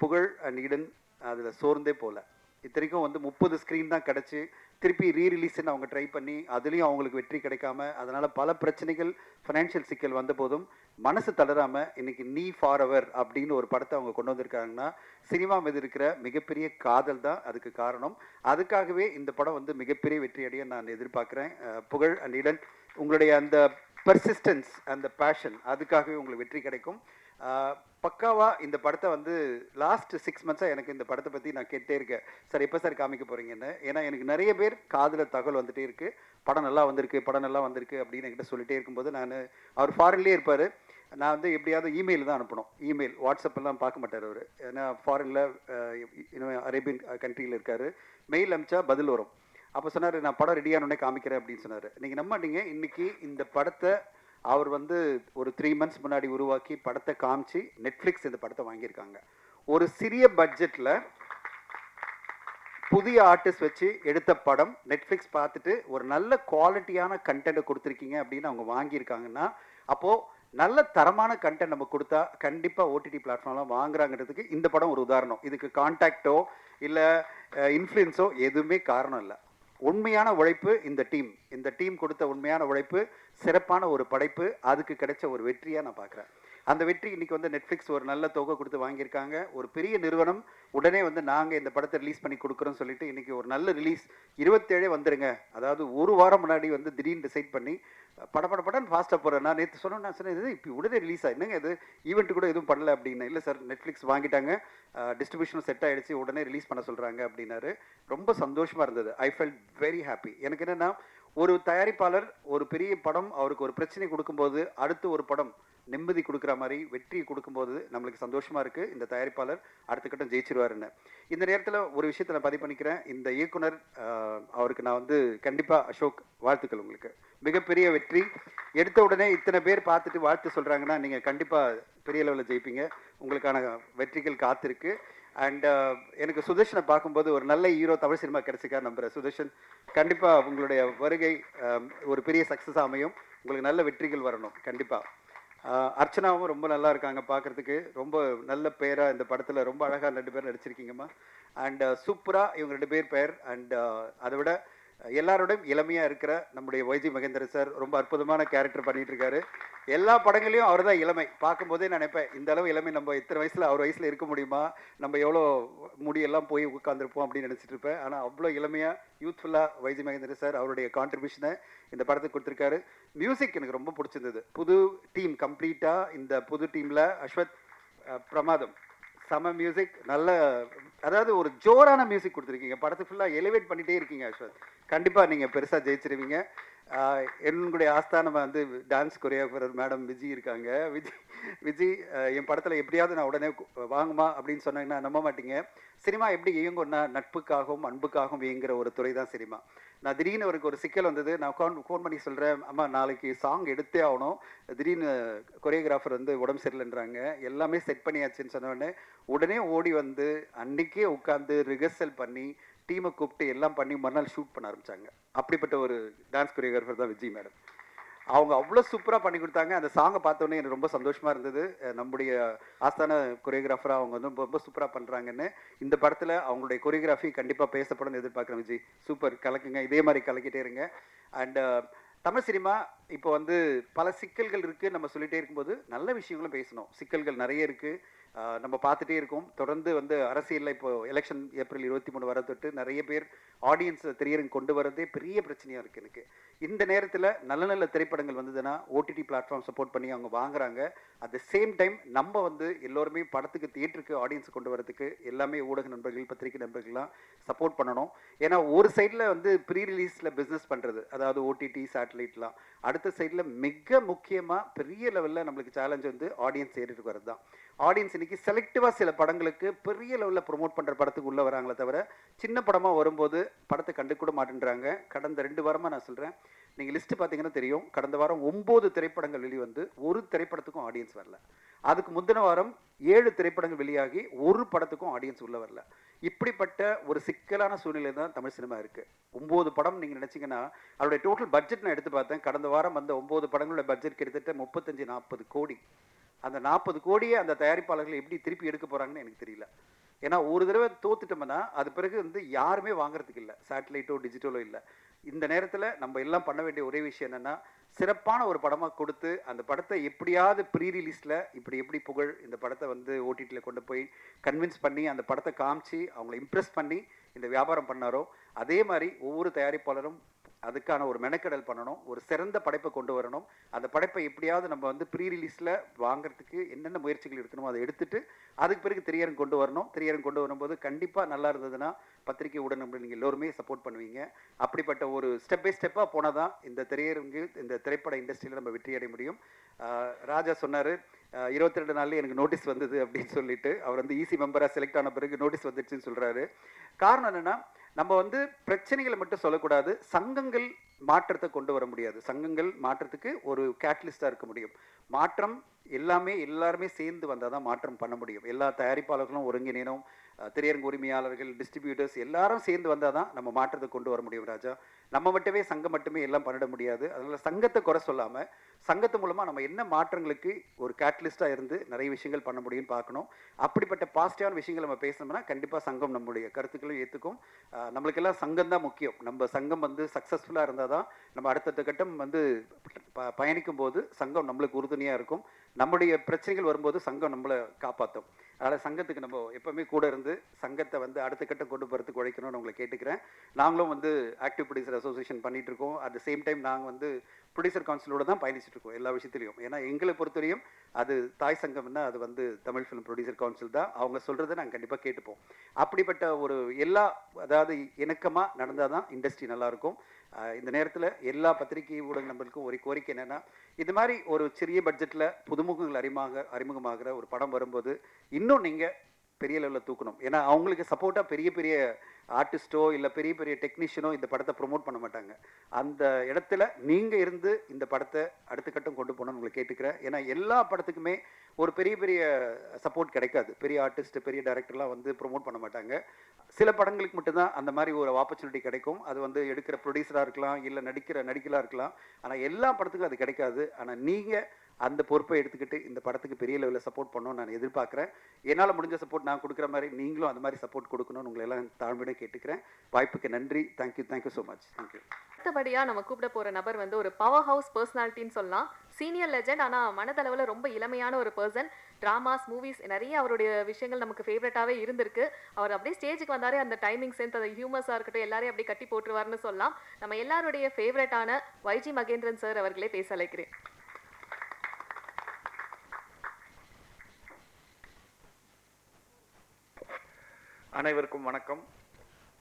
புகழ் அண்ட் ஈடன் அதில் சோர்ந்தே போகல. இத்தனைக்கும் வந்து 30 ஸ்க்ரீன் தான் கிடச்சி திருப்பி ரீரிலீஸ்ன்னு அவங்க ட்ரை பண்ணி அதுலேயும் அவங்களுக்கு வெற்றி கிடைக்காம அதனால் பல பிரச்சனைகள் ஃபைனான்ஷியல் சிக்கல் வந்த போதும் மனசு தளராமல் இன்றைக்கி நீ ஃபார் எவர் அப்படின்னு ஒரு படத்தை அவங்க கொண்டு வந்திருக்காங்கன்னா சினிமா மீது இருக்கிற மிகப்பெரிய காதல் தான் அதுக்கு காரணம். அதுக்காகவே இந்த படம் வந்து மிகப்பெரிய வெற்றி அடைய நான் எதிர்பார்க்குறேன். புகழ் அண்ட் ஈடன் உங்களுடைய அந்த பர்சிஸ்டன்ஸ் அந்த பேஷன் அதுக்காகவே உங்களுக்கு வெற்றி கிடைக்கும். பக்காவாக இந்த படத்தை வந்து லாஸ்ட் 6 months எனக்கு இந்த படத்தை பற்றி நான் கேட்டே இருக்கேன், சார் எப்போ சார் காமிக்க போகிறீங்கன்னு. ஏன்னா எனக்கு நிறைய பேர் காதில் தகவல் வந்துகிட்டே இருக்குது, படம் நல்லா வந்திருக்கு படம் நல்லா வந்திருக்கு அப்படின்னு என்கிட்ட சொல்லிகிட்டே இருக்கும்போது அவர் ஃபாரின்லேயே இருப்பார். நான் வந்து எப்படியாவது இமெயில் தான் அனுப்பணும், இமெயில் வாட்ஸ்அப்பெல்லாம் பார்க்க மாட்டார் அவர். ஏன்னா ஃபாரினில் இன்னும் அரேபியன் கண்ட்ரியில் இருக்கார். மெயில் அனுப்பிச்சா பதில் வரும். அப்போ சொன்னார், நான் படம் ரெடியானோடனே காமிக்கிறேன் அப்படின்னு சொன்னார். நீங்கள் நம்ப மாட்டீங்க, இன்றைக்கி இந்த படத்தை அவர் வந்து ஒரு 3 months முன்னாடி உருவாக்கி படத்தை காமிச்சு நெட்ஃப்ளிக்ஸ் இந்த படத்தை வாங்கியிருக்காங்க. ஒரு சிறிய பட்ஜெட்டில் புதிய ஆர்டிஸ்ட் வச்சு எடுத்த படம் நெட்ஃப்ளிக்ஸ் பார்த்துட்டு ஒரு நல்ல குவாலிட்டியான கண்டென்ட்டை கொடுத்துருக்கீங்க அப்படின்னு அவங்க வாங்கியிருக்காங்கன்னா அப்போது நல்ல தரமான கண்டென்ட் நம்ம கொடுத்தா கண்டிப்பாக ஓடிடி பிளாட்ஃபார்ம்லாம் வாங்குறாங்கிறதுக்கு இந்த படம் ஒரு உதாரணம். இதுக்கு கான்டாக்டோ இல்லை இன்ஃப்ளூயன்ஸோ எதுவுமே காரணம் இல்லை. உண்மையான உழைப்பு இந்த டீம் கொடுத்த உண்மையான உழைப்பு, சிறப்பான ஒரு படைப்பு, அதுக்கு கிடைச்ச ஒரு வெற்றியாக நான் பார்க்குறேன். அந்த வெற்றி இன்றைக்கி வந்து நெட்ஃப்ளிக்ஸ் ஒரு நல்ல தொகை கொடுத்து வாங்கியிருக்காங்க. ஒரு பெரிய நிறுவனம் உடனே வந்து நாங்கள் இந்த படத்தை ரிலீஸ் பண்ணி கொடுக்குறோன்னு சொல்லிட்டு இன்றைக்கி ஒரு நல்ல ரிலீஸ் 27 வந்துருங்க, அதாவது ஒரு வாரம் முன்னாடி வந்து திடீர்னு டிசைட் பண்ணி படன்னு ஃபாஸ்ட்டாக போகிறேன். நான் நேற்று சொன்னேன் இது இப்போ உடனே ரிலீஸ் என்னங்க இது ஈவெண்ட் கூட எதுவும் பண்ணல அப்படின்னு. இல்லை சார் நெட்ஃப்ளிக்ஸ் வாங்கிட்டாங்க, டிஸ்ட்ரிபியூஷனும் செட் ஆகிடுச்சு, உடனே ரிலீஸ் பண்ண சொல்கிறாங்க அப்படின்னாரு. ரொம்ப சந்தோஷமாக இருந்தது. I felt very happy. எனக்கு என்னென்னா ஒரு தயாரிப்பாளர் ஒரு பெரிய படம் அவருக்கு ஒரு பிரச்சனை கொடுக்கும்போது அடுத்து ஒரு படம் நிம்மதி கொடுக்குற மாதிரி வெற்றி கொடுக்கும்போது நம்மளுக்கு சந்தோஷமாக இருக்குது. இந்த தயாரிப்பாளர் அடுத்த கட்டம் ஜெயிச்சிருவாருன்னு. இந்த நேரத்தில் ஒரு விஷயத்தை நான் பதிவு பண்ணிக்கிறேன். இந்த இயக்குனர் அவருக்கு நான் வந்து கண்டிப்பாக அசோக் வாழ்த்துக்கள், உங்களுக்கு மிகப்பெரிய வெற்றி. எடுத்த உடனே இத்தனை பேர் பார்த்துட்டு வாழ்த்து சொல்கிறாங்கன்னா நீங்கள் கண்டிப்பாக பெரிய லெவலில் ஜெயிப்பீங்க. உங்களுக்கான வெற்றிகள் காத்திருக்கு. அண்ட் எனக்கு சுதர்ஷனை பார்க்கும்போது ஒரு நல்ல ஹீரோ தமிழ் சினிமா கிடைச்சிக்கா நம்புகிறேன். சுதர்ஷன் கண்டிப்பாக உங்களுடைய வருகை ஒரு பெரிய சக்ஸஸ் அமையும், உங்களுக்கு நல்ல வெற்றிகள் வரணும் கண்டிப்பாக. அர்ச்சனாவும் ரொம்ப நல்லா இருக்காங்க பார்க்குறதுக்கு, ரொம்ப நல்ல பேராக இந்த படத்தில் ரொம்ப அழகாக 2 பேர் நடிச்சிருக்கீங்கம்மா. அண்ட் சூப்பராக இவங்க 2 பேர் பேர். அண்ட் அதை விட எல்லாரோடையும் இளமையாக இருக்கிற நம்முடைய வைஜி மகேந்திரன் சார் ரொம்ப அற்புதமான கேரக்டர் பண்ணிகிட்டு இருக்காரு. எல்லா படங்களையும் அவர் தான் இளமை. பார்க்கும்போதே நான் நினைப்பேன், இந்த அளவு இளமை நம்ம இத்தனை வயசில் அவர் வயசில் இருக்க முடியுமா, நம்ம எவ்வளோ முடியெல்லாம் போய் உட்காந்துருப்போம் அப்படின்னு நினச்சிட்டு இருப்பேன். ஆனால் அவ்வளோ இளமையாக யூத்ஃபுல்லாக வைஜி மகேந்திரன் சார் அவருடைய கான்ட்ரிபியூஷனை இந்த படத்துக்கு கொடுத்துருக்காரு. மியூசிக் எனக்கு ரொம்ப பிடிச்சிருந்தது. புது டீம் கம்ப்ளீட்டாக இந்த புது டீமில் அஸ்வத் பிரமாதம் செம மியூசிக், நல்ல அதாவது ஒரு ஜோரான மியூசிக் கொடுத்துருக்கீங்க. படத்தை ஃபுல்லாக எலிவேட் பண்ணிகிட்டே இருக்கீங்க அஸ்வத். கண்டிப்பாக நீங்கள் பெருசாக ஜெயிச்சிருவீங்க. என்னுடைய ஆஸ்தானம் வந்து டான்ஸ் கொரியோகிராஃபர் மேடம் விஜி இருக்காங்க. விஜி என் படத்தில் எப்படியாவது நான் உடனே வாங்குமா அப்படின்னு சொன்னாங்கன்னா நம்ப மாட்டீங்க. சினிமா எப்படி இயங்கும்னா நட்புக்காகவும் அன்புக்காகவும் இயங்குகிற ஒரு துறை தான் சினிமா. நான் திடீர்னு அவருக்கு ஒரு சிக்கல் வந்தது. நான் ஃபோன் பண்ணி சொல்கிறேன், அம்மா நாளைக்கு சாங் எடுத்தே ஆகணும், திடீர்னு கொரியோகிராஃபர் வந்து உடம்பு சரியில்லைன்றாங்க, எல்லாமே செட் பண்ணியாச்சுன்னு சொன்னோடனே உடனே ஓடி வந்து அன்றைக்கே உட்காந்து ரிஹர்சல் பண்ணி டீமை கூப்பிட்டு எல்லாம் பண்ணி மறுநாள் ஷூட் பண்ண ஆரம்பித்தாங்க. அப்படிப்பட்ட ஒரு டான்ஸ் கொரியோகிராஃபர் தான் விஜய் மேடம். அவங்க அவ்வளோ சூப்பராக பண்ணி கொடுத்தாங்க. அந்த சாங்கை பார்த்தோன்னே எனக்கு ரொம்ப சந்தோஷமாக இருந்தது. நம்முடைய ஆஸ்தான கொரியோகிராஃபராக அவங்க வந்து ரொம்ப சூப்பராக பண்ணுறாங்கன்னு. இந்த படத்தில் அவங்களுடைய கொரியோகிராஃபி கண்டிப்பாக பேசப்படணும்னு எதிர்பார்க்குறேன். விஜய் சூப்பர், கலக்குங்க, இதே மாதிரி கலக்கிட்டே இருங்க. அண்டு தமிழ் சினிமா இப்போ வந்து பல சிக்கல்கள் இருக்குது நம்ம சொல்லிகிட்டே இருக்கும்போது நல்ல விஷயங்களும் பேசணும். சிக்கல்கள் நிறைய இருக்குது. நம்ம பார்த்துட்டே இருக்கோம். தொடர்ந்து வந்து அரசியலில் இப்போ எலெக்ஷன் ஏப்ரல் 23 வர தொட்டு நிறைய பேர் ஆடியன்ஸை திரையரங்கு கொண்டு வரதே பெரிய பிரச்சனையாக இருக்குது எனக்கு. இந்த நேரத்தில் நல்ல நல்ல திரைப்படங்கள் வந்ததுன்னா ஓடிடி பிளாட்ஃபார்ம் சப்போர்ட் பண்ணி அவங்க வாங்குறாங்க. அட் த சேம் டைம் நம்ம வந்து எல்லோருமே படத்துக்கு தியேட்டருக்கு ஆடியன்ஸ் கொண்டு வரதுக்கு எல்லாமே ஊடக நண்பர்கள், பத்திரிகை நண்பர்கள்லாம் சப்போர்ட் பண்ணணும். ஏன்னா ஒரு சைடில் வந்து ப்ரீ ரிலீஸில் பிஸ்னஸ் பண்ணுறது, அதாவது ஓடிடி சேட்டலைட்லாம், அடுத்த சைடில் மிக முக்கியமாக பெரிய லெவலில் நம்மளுக்கு சேலஞ்ச் வந்து ஆடியன்ஸ் ஏறிட்டு வரது தான். ஆடியன்ஸ் இன்னைக்கு செலக்டிவாக சில படங்களுக்கு பெரிய லெவலில் ப்ரொமோட் பண்ணுற படத்துக்கு உள்ளே வராங்களே தவிர சின்ன படமாக வரும்போது படத்தை கண்டு கூட மாட்டேன்றாங்க. கடந்த 2 வாரமாக நான் சொல்கிறேன், நீங்கள் லிஸ்ட்டு பார்த்தீங்கன்னா தெரியும். கடந்த வாரம் 9 திரைப்படங்கள் வெளிவந்து ஒரு திரைப்படத்துக்கும் ஆடியன்ஸ் வரல. அதுக்கு முந்தின வாரம் 7 திரைப்படங்கள் வெளியாகி ஒரு படத்துக்கும் ஆடியன்ஸ் உள்ளே வரல. இப்படிப்பட்ட ஒரு சிக்கலான சூழ்நிலை தான் தமிழ் சினிமா இருக்குது. 9 படம் நீங்கள் நினச்சிங்கன்னா அதோடைய டோட்டல் பட்ஜெட் நான் எடுத்து பார்த்தேன். கடந்த வாரம் வந்த 9 படங்களோட பட்ஜெட் கிட்டத்தட்ட 35-40 கோடி. அந்த 40 கோடியை அந்த தயாரிப்பாளர்கள் எப்படி திருப்பி எடுக்க போகிறாங்கன்னு எனக்கு தெரியல. ஏன்னா ஒரு தடவை தோத்துட்டோம்னா அது பிறகு வந்து யாருமே வாங்குறதுக்கு இல்லை, சேட்டலைட்டோ டிஜிட்டலோ இல்லை. இந்த நேரத்தில் நம்ம எல்லாம் பண்ண வேண்டிய ஒரே விஷயம் என்னென்னா, சிறப்பான ஒரு படமாக கொடுத்து அந்த படத்தை எப்படியாவது ப்ரீ ரிலீஸில் எப்படி புகழ் இந்த படத்தை வந்து ஓடிடியில் கொண்டு போய் கன்வின்ஸ் பண்ணி அந்த படத்தை காமிச்சு அவங்கள இம்ப்ரெஸ் பண்ணி இந்த வியாபாரம் பண்ணாரோ, அதே மாதிரி ஒவ்வொரு தயாரிப்பாளரும் அதுக்கான ஒரு மெனக்கெடல் பண்ணணும். ஒரு சிறந்த படைப்பை கொண்டு வரணும். அந்த படைப்பை எப்படியாவது நம்ம வந்து ப்ரீ ரிலீஸில் வாங்கிறதுக்கு என்னென்ன முயற்சிகள் எடுக்கணுமோ அதை எடுத்துட்டு அதுக்கு பிறகு திரையரங்கு கொண்டு வரணும். திரையரங்கு கொண்டு வரும்போது கண்டிப்பாக நல்லா இருந்ததுன்னா பத்திரிகை ஊடகம் நம்ம நீங்கள் எல்லோருமே சப்போர்ட் பண்ணுவீங்க. அப்படிப்பட்ட ஒரு ஸ்டெப் பை ஸ்டெப்பாக போனால் தான் இந்த திரையரங்கு, இந்த திரைப்பட இண்டஸ்ட்ரியில் நம்ம வெற்றி அடைய முடியும். ராஜா சொன்னார் 22 நாள்லேயே எனக்கு நோட்டீஸ் வந்தது அப்படின்னு சொல்லிட்டு. அவர் வந்து ஈசி மெம்பராக செலக்ட் ஆன பிறகு நோட்டீஸ் வந்துடுச்சுன்னு சொல்கிறாரு. காரணம் என்னென்னா, நம்ம வந்து பிரச்சனைகளை மட்டும் சொல்லக்கூடாது, சங்கங்கள் மாற்றத்தை கொண்டு வர முடியாது. சங்கங்கள் மாற்றத்துக்கு ஒரு கேட்டலிஸ்டாக இருக்க முடியும். மாற்றம் எல்லாருமே சேர்ந்து வந்தால் தான் மாற்றம் பண்ண முடியும். எல்லா தயாரிப்பாளர்களும் ஒருங்கிணைனும், திரையரங்கு உரிமையாளர்கள், டிஸ்ட்ரிபியூட்டர்ஸ் எல்லாரும் சேர்ந்து வந்தால் தான் நம்ம மாற்றத்தை கொண்டு வர முடியும். ராஜா, நம்ம மட்டுமே சங்கம் மட்டுமே எல்லாம் பண்ணிட முடியாது. அதனால் சங்கத்தை குறை சொல்லாமல் சங்கத்து மூலமாக நம்ம என்ன மாற்றங்களுக்கு ஒரு கேட்டலிஸ்டாக இருந்து நிறைய விஷயங்கள் பண்ண முடியும்னு பார்க்கணும். அப்படிப்பட்ட பாசிட்டிவான விஷயங்கள் நம்ம பேசணும்னா கண்டிப்பாக சங்கம் நம்முடைய கருத்துக்களும் ஏற்றுக்கும். நம்மளுக்கெல்லாம் சங்கம் தான் முக்கியம். நம்ம சங்கம் வந்து சக்ஸஸ்ஃபுல்லாக இருந்தால் தான் நம்ம அடுத்தடுத்த கட்டம் வந்து பயணிக்கும் போது சங்கம் நம்மளுக்கு உறுதுணையாக இருக்கும். நம்முடைய பிரச்சனைகள் வரும்போது சங்கம் நம்மளை காப்பாற்றும். அதனால் சங்கத்துக்கு நம்ம எப்போவுமே கூட இருந்து சங்கத்தை வந்து அடுத்த கட்டம் கொண்டு போகிறதுக்கு உழைக்கணும்னு உங்களை கேட்டுக்கிறேன். நாங்களும் வந்து ஆக்டிவ் ப்ரொடியூசர் அசோசியேஷன் பண்ணிகிட்டு இருக்கோம். அட் த சேம் டைம் நாங்கள் வந்து ப்ரொடியூசர் கவுன்சிலோட தான் பயணிச்சுட்டு இருக்கோம் எல்லா விஷயத்துலையும். ஏன்னா எங்களை பொறுத்தவரையும் அது தாய் சங்கம்னா அது வந்து தமிழ் ஃபிலிம் ப்ரொடியூசர் கவுன்சில் தான். அவங்க சொல்கிறத நாங்கள் கண்டிப்பாக கேட்டுப்போம். அப்படிப்பட்ட ஒரு அதாவது இணக்கமாக நடந்தால் தான் இண்டஸ்ட்ரி நல்லாயிருக்கும். இந்த நேரத்தில் எல்லா பத்திரிகை ஊடக நண்பர்களுக்கும் ஒரு கோரிக்கை என்னென்னா, இது மாதிரி ஒரு சிறிய பட்ஜெட்டில் புதுமுகங்கள் அறிமுகமாகிற ஒரு படம் வரும்போது இன்னும் நீங்கள் பெரிய லெவலில் தூக்கணும். ஏன்னா அவங்களுக்கு சப்போர்ட்டாக பெரிய பெரிய ஆர்டிஸ்ட்டோ இல்லை பெரிய பெரிய டெக்னீஷியனோ இந்த படத்தை ப்ரொமோட் பண்ண மாட்டாங்க. அந்த இடத்துல நீங்கள் இருந்து இந்த படத்தை அடுத்த கட்டம் கொண்டு போகணும்னு உங்களை கேட்டுக்கிறேன். ஏன்னா எல்லா படத்துக்குமே ஒரு பெரிய பெரிய சப்போர்ட் கிடைக்காது. பெரிய ஆர்டிஸ்ட், பெரிய டைரக்டர்லாம் வந்து ப்ரொமோட் பண்ண மாட்டாங்க. சில படங்களுக்கு மட்டும்தான் அந்த மாதிரி ஒரு ஆப்பர்ச்சுனிட்டி கிடைக்கும். அது வந்து எடுக்கிற ப்ரொடியூசராக இருக்கலாம், இல்லை நடிகளாக இருக்கலாம். ஆனால் எல்லா படத்துக்கும் அது கிடைக்காது. ஆனால் நீங்கள் அந்த பொறுப்பை எடுத்துக்கிட்டு இந்த படத்துக்கு பெரிய லெவலில் சப்போர்ட் பண்ணணும்னு நான் எதிர்பார்க்குறேன். என்னால் முடிஞ்ச சப்போர்ட் நான் கொடுக்குற மாதிரி நீங்களும் அந்த மாதிரி சப்போர்ட் கொடுக்கணும்னு உங்களை எல்லாம் தாழ்மையாக கேட்டுக்கிறேன். வாய்ப்புக்கு நன்றி. Thank you so much. தேங்க்யூ. அடுத்தபடியாக நம்ம கூப்பிட போகிற நபர் வந்து ஒரு பவர் ஹவுஸ் பர்சனாலிட்டின்னு சொல்லலாம். சீனியர் லெஜெண்ட், ஆனால் மனதளவில் ரொம்ப இளமையான ஒரு பர்சன். ட்ராமாஸ், மூவிஸ் நிறைய அவருடைய விஷயங்கள் நமக்கு ஃபேவரட்டாகவே இருந்திருக்கு. அவர் அப்படியே ஸ்டேஜுக்கு வந்தாரே அந்த டைமிங் சென்ஸ், அந்த ஹியூமர்ஸாக இருக்கட்டும், எல்லாரையும் அப்படியே கட்டி போட்டுருவார்னு சொல்லலாம். நம்ம எல்லாருடைய ஃபேவரட்டான வைஜி மகேந்திரன் சார் அவர்களே பேச அழைக்கிறேன். அனைவருக்கும் வணக்கம்.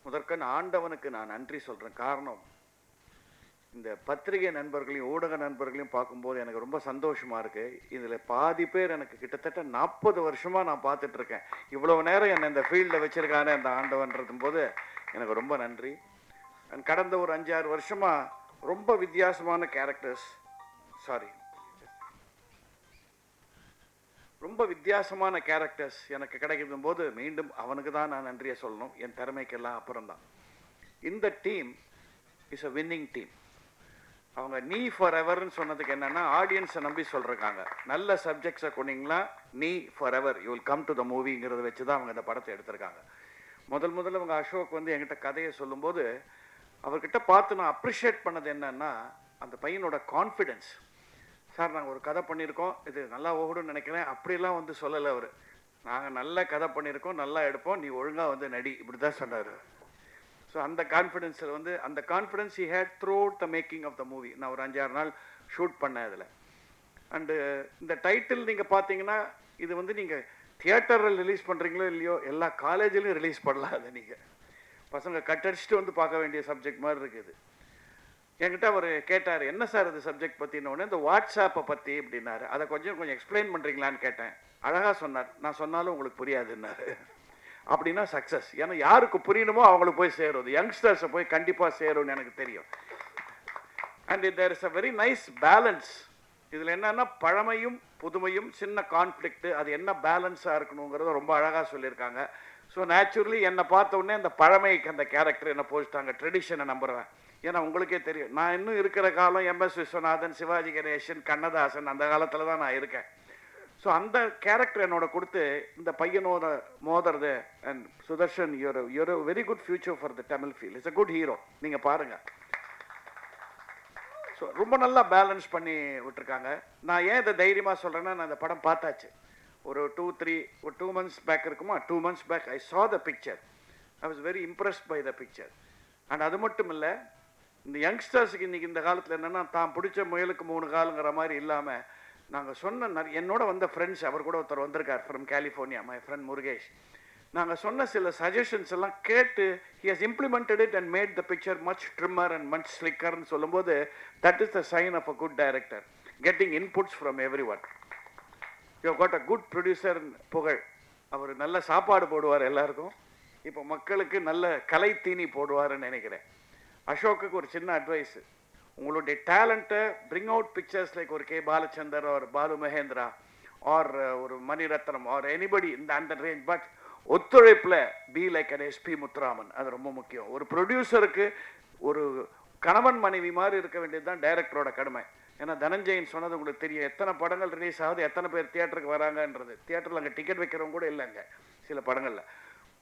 முதற்கண் ஆண்டவனுக்கு நான் நன்றி சொல்கிறேன். காரணம், இந்த பத்திரிகை நண்பர்களையும் ஊடக நண்பர்களையும் பார்க்கும்போது எனக்கு ரொம்ப சந்தோஷமாக இருக்குது. இதில் பாதி பேர் எனக்கு கிட்டத்தட்ட 40 வருஷமாக நான் பார்த்துட்ருக்கேன். இவ்வளோ நேரம் என்னை இந்த ஃபீல்டில் வச்சுருக்கானே அந்த ஆண்டவன்றதும் போது எனக்கு ரொம்ப நன்றி. கடந்த ஒரு 5-6 வருஷமாக ரொம்ப வித்தியாசமான கேரக்டர்ஸ், ரொம்ப வித்தியாசமான கேரக்டர்ஸ் எனக்கு கிடைக்கும் போது மீண்டும் அவனுக்கு தான் நான் நன்றியை சொல்லணும். என் திறமைக்கெல்லாம் அப்புறம்தான். இந்த team is a winning team. அவங்க நீ ஃபார் எவர்னு சொன்னதுக்கு என்னென்னா, ஆடியன்ஸை நம்பி சொல்கிறாங்க. நல்ல சப்ஜெக்ட்ஸை கொண்டீங்களா, நீ for ever you will come to the மூவிங்கிறத வச்சு தான் அவங்க இந்த படத்தை எடுத்திருக்காங்க. முதல்ல அவங்க அசோக் வந்து என்கிட்ட கதையை சொல்லும்போது அவர்கிட்ட பார்த்து நான் அப்ரிஷியேட் பண்ணது என்னன்னா, அந்த பையனோட கான்ஃபிடென்ஸ். சார் நாங்கள் ஒரு கதை பண்ணியிருக்கோம், இது நல்லா ஓடுன்னு நினைக்கிறேன் அப்படிலாம் வந்து சொல்லலை. அவர் நாங்கள் நல்ல கதை பண்ணியிருக்கோம், நல்லா எடுப்போம், நீ ஒழுங்காக வந்து நடி, இப்படி தான் சொன்னார். ஸோ அந்த கான்ஃபிடென்ஸில் வந்து அந்த confidence he had throughout the making of the movie. நான் ஒரு 5-6 நாள் ஷூட் பண்ணேன் அதில். அண்டு இந்த டைட்டில் நீங்கள் பார்த்தீங்கன்னா இது வந்து நீங்கள் தியேட்டரில் ரிலீஸ் பண்ணுறீங்களோ இல்லையோ எல்லா காலேஜிலையும் ரிலீஸ் பண்ணலாம். அதை நீங்கள் பசங்க கட்டடிச்சுட்டு வந்து பார்க்க வேண்டிய சப்ஜெக்ட் மாதிரி இருக்குது. என்கிட்ட அவர் கேட்டார், என்ன சார் இது சப்ஜெக்ட் பற்றினோடனே இந்த வாட்ஸ்ஆப்பை பற்றி அப்படின்னாரு. அதை கொஞ்சம் எக்ஸ்பிளைன் பண்ணுறீங்களான்னு கேட்டேன். அழகாக சொன்னார். நான் சொன்னாலும் உங்களுக்கு புரியாதுன்னாரு. அப்படின்னா சக்ஸஸ். ஏன்னா யாருக்கு புரியணுமோ அவங்களுக்கு போய் சேரும், யங்ஸ்டர்ஸை போய் கண்டிப்பாக சேரும்னு எனக்கு தெரியும். And there is a very nice balance. இதில் என்னன்னா பழமையும் புதுமையும் சின்ன கான்ஃப்ளிக்ட்டு, அது என்ன பேலன்ஸாக இருக்கணுங்கிறத ரொம்ப அழகாக சொல்லியிருக்காங்க. ஸோ நேச்சுரலி என்னை பார்த்த உடனே அந்த பழமைக்கு அந்த கேரக்டர் என்ன போச்சுட்டாங்க. ட்ரெடிஷனை நம்புகிறேன். ஏன்னா உங்களுக்கே தெரியும், நான் இன்னும் இருக்கிற காலம் எம்எஸ் விஸ்வநாதன், சிவாஜி கணேசன், கண்ணதாசன், அந்த காலத்தில் தான் நான் இருக்கேன். ஸோ அந்த கேரக்டர் என்னோட கொடுத்து இந்த பையனோட மோதுறது. And Sudarshan, you're very good future for the Tamil feel. It's a good hero. நீங்கள் பாருங்கள். ஸோ ரொம்ப நல்லா பேலன்ஸ் பண்ணி விட்டுருக்காங்க. நான் ஏன் இதை தைரியமாக சொல்கிறேன்னா, நான் இந்த படம் பார்த்தாச்சு. ஒரு 2 months பேக் இருக்குமா, 2 months back I saw the picture. I was very impressed by the picture. And அது மட்டும் இல்லை, இந்த யங்ஸ்டர்ஸுக்கு இன்றைக்கி இந்த காலத்தில் என்னென்னா தான் பிடிச்ச முயலுக்கு 3 காலுங்கிற மாதிரி இல்லாமல் நாங்கள் சொன்ன என்னோட வந்த ஃப்ரெண்ட்ஸ், அவர் கூட ஒருத்தர் வந்திருக்கார் from California, my friend Murugesh. நாங்கள் சொன்ன சில சஜஷன்ஸ் எல்லாம் கேட்டு he has implemented it and made the picture much trimmer and much slicker ன்னு சொல்லும்போது that is the sign of a good director, getting inputs from everyone. You have got a good producer புகழ். அவர் நல்ல சாப்பாடு போடுவார் எல்லாருக்கும். இப்போ மக்களுக்கு நல்ல கலை தீனி போடுவார்னு நினைக்கிறேன். அசோக்குக்கு ஒரு சின்ன அட்வைஸு, உங்களுடைய டேலண்ட்டை பிரிங் அவுட் பிக்சர்ஸ் லைக் ஒரு K Balachander or Balu Mahendra or ஒரு மணிரத்னம் ஆர் எனிபடி இந்த அந்த ரேஞ்ச். பட் ஒத்துழைப்பில் be like an SP Muthuraman. அது ரொம்ப முக்கியம். ஒரு ப்ரொடியூசருக்கு ஒரு கணவன் மனைவி மாதிரி இருக்க வேண்டியது தான் டைரக்டரோட கடமை. ஏன்னா தனஞ்சயன் சொன்னது உங்களுக்கு தெரியும், எத்தனை படங்கள் ரிலீஸ் ஆகுது, எத்தனை பேர் தியேட்டருக்கு வராங்கன்றது. தியேட்டரில் அங்கே டிக்கெட் வைக்கிறவங்க கூட இல்லைங்க சில படங்களில்.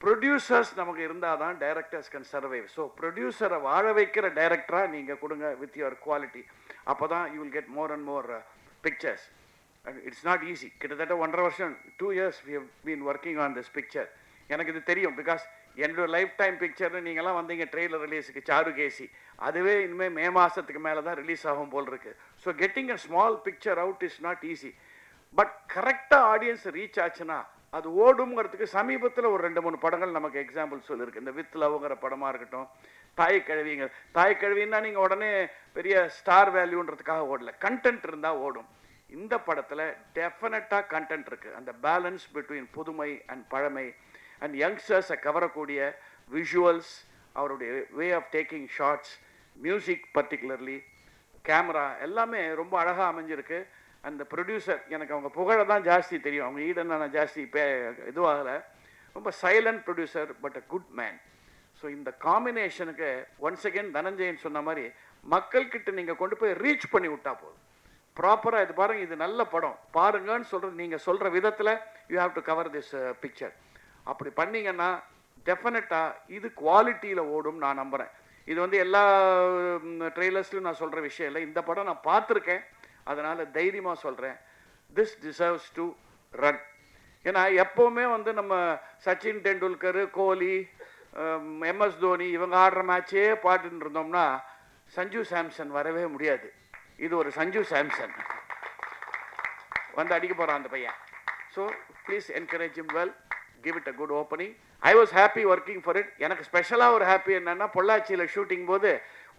ப்ரொடியூசர்ஸ் நமக்கு இருந்தால் தான் டைரக்டர்ஸ் கேன் சர்வைவ். ஸோ ப்ரொடியூசரை வாழ வைக்கிற டைரக்டராக நீங்கள் கொடுங்க வித் யுவர் குவாலிட்டி. அப்போ தான் you will get more and more pictures. And it's not easy. கிட்டத்தட்ட 1.5 வருஷம் 2 years we have been working on this picture. எனக்கு இது தெரியும், பிகாஸ் என்னோட லைஃப் டைம் பிக்சர்னு நீங்களாம் வந்தீங்க ட்ரெய்லர் ரிலீஸுக்கு சாருகேசி. அதுவே இனிமேல் மே மாதத்துக்கு மேலே தான் ரிலீஸ் ஆகும் போல் இருக்கு. So getting a small picture out is not easy. But கரெக்டாக ஆடியன்ஸ் ரீச் ஆச்சுன்னா அது ஓடுங்கிறதுக்கு சமீபத்தில் ஒரு 2-3 படங்கள் நமக்கு எக்ஸாம்பிள் சொல்லியிருக்கு. இந்த வித் லவ்ங்கிற படமாக இருக்கட்டும், தாய் கழுவின்னா நீங்கள் உடனே பெரிய ஸ்டார் வேல்யூன்றதுக்காக ஓடல, கண்டென்ட் இருந்தால் ஓடும். இந்த படத்தில் டெஃபினட்டாக கண்டென்ட் இருக்குது. அந்த பேலன்ஸ் பிட்வீன் புதுமை அண்ட் பழமை அண்ட் யங்ஸ்டர்ஸை கவரக்கூடிய விஷுவல்ஸ், அவருடைய way of taking shots, music particularly, camera எல்லாமே ரொம்ப அழகாக அமைஞ்சிருக்கு. அந்த ப்ரொடியூசர், எனக்கு அவங்க புகழை தான் ஜாஸ்தி தெரியும், அவங்க ஈடன் நான் ஜாஸ்தி இதுவாகலை. ரொம்ப silent producer but a good man. So இந்த காம்பினேஷனுக்கு ஒன்ஸ் அகேன் தனஞ்சயன் சொன்ன மாதிரி மக்கள்கிட்ட நீங்கள் கொண்டு போய் ரீச் பண்ணி விட்டா போதும். ப்ராப்பராக இது பாருங்கள், இது நல்ல படம் பாருங்கன்னு சொல்கிறது நீங்கள் சொல்கிற விதத்தில் you have to cover this picture. அப்படி பண்ணிங்கன்னா டெஃபினட்டாக இது குவாலிட்டியில் ஓடும் நான் நம்புகிறேன். இது வந்து எல்லா ட்ரெய்லர்ஸ்லையும் நான் சொல்கிற விஷயம் இல்லை. இந்த படம் நான் பார்த்துருக்கேன், அதனால் தைரியமாக சொல்கிறேன், திஸ் டிசர்வ்ஸ் டு ரன். ஏன்னா எப்போவுமே வந்து நம்ம சச்சின் டெண்டுல்கர், கோலி, எம்எஸ் தோனி இவங்க ஆடுற மேட்சே பாட்டுன்னு இருந்தோம்னா சஞ்சு சாம்சன் வரவே முடியாது. இது ஒரு சஞ்சு சாம்சன் வந்து அடிக்க போகிறான் அந்த பையன். So please encourage him well, give it a good opening. I was happy working for it. எனக்கு ஸ்பெஷலாக ஒரு ஹாப்பி என்னென்னா, பொள்ளாச்சியில் ஷூட்டிங் போது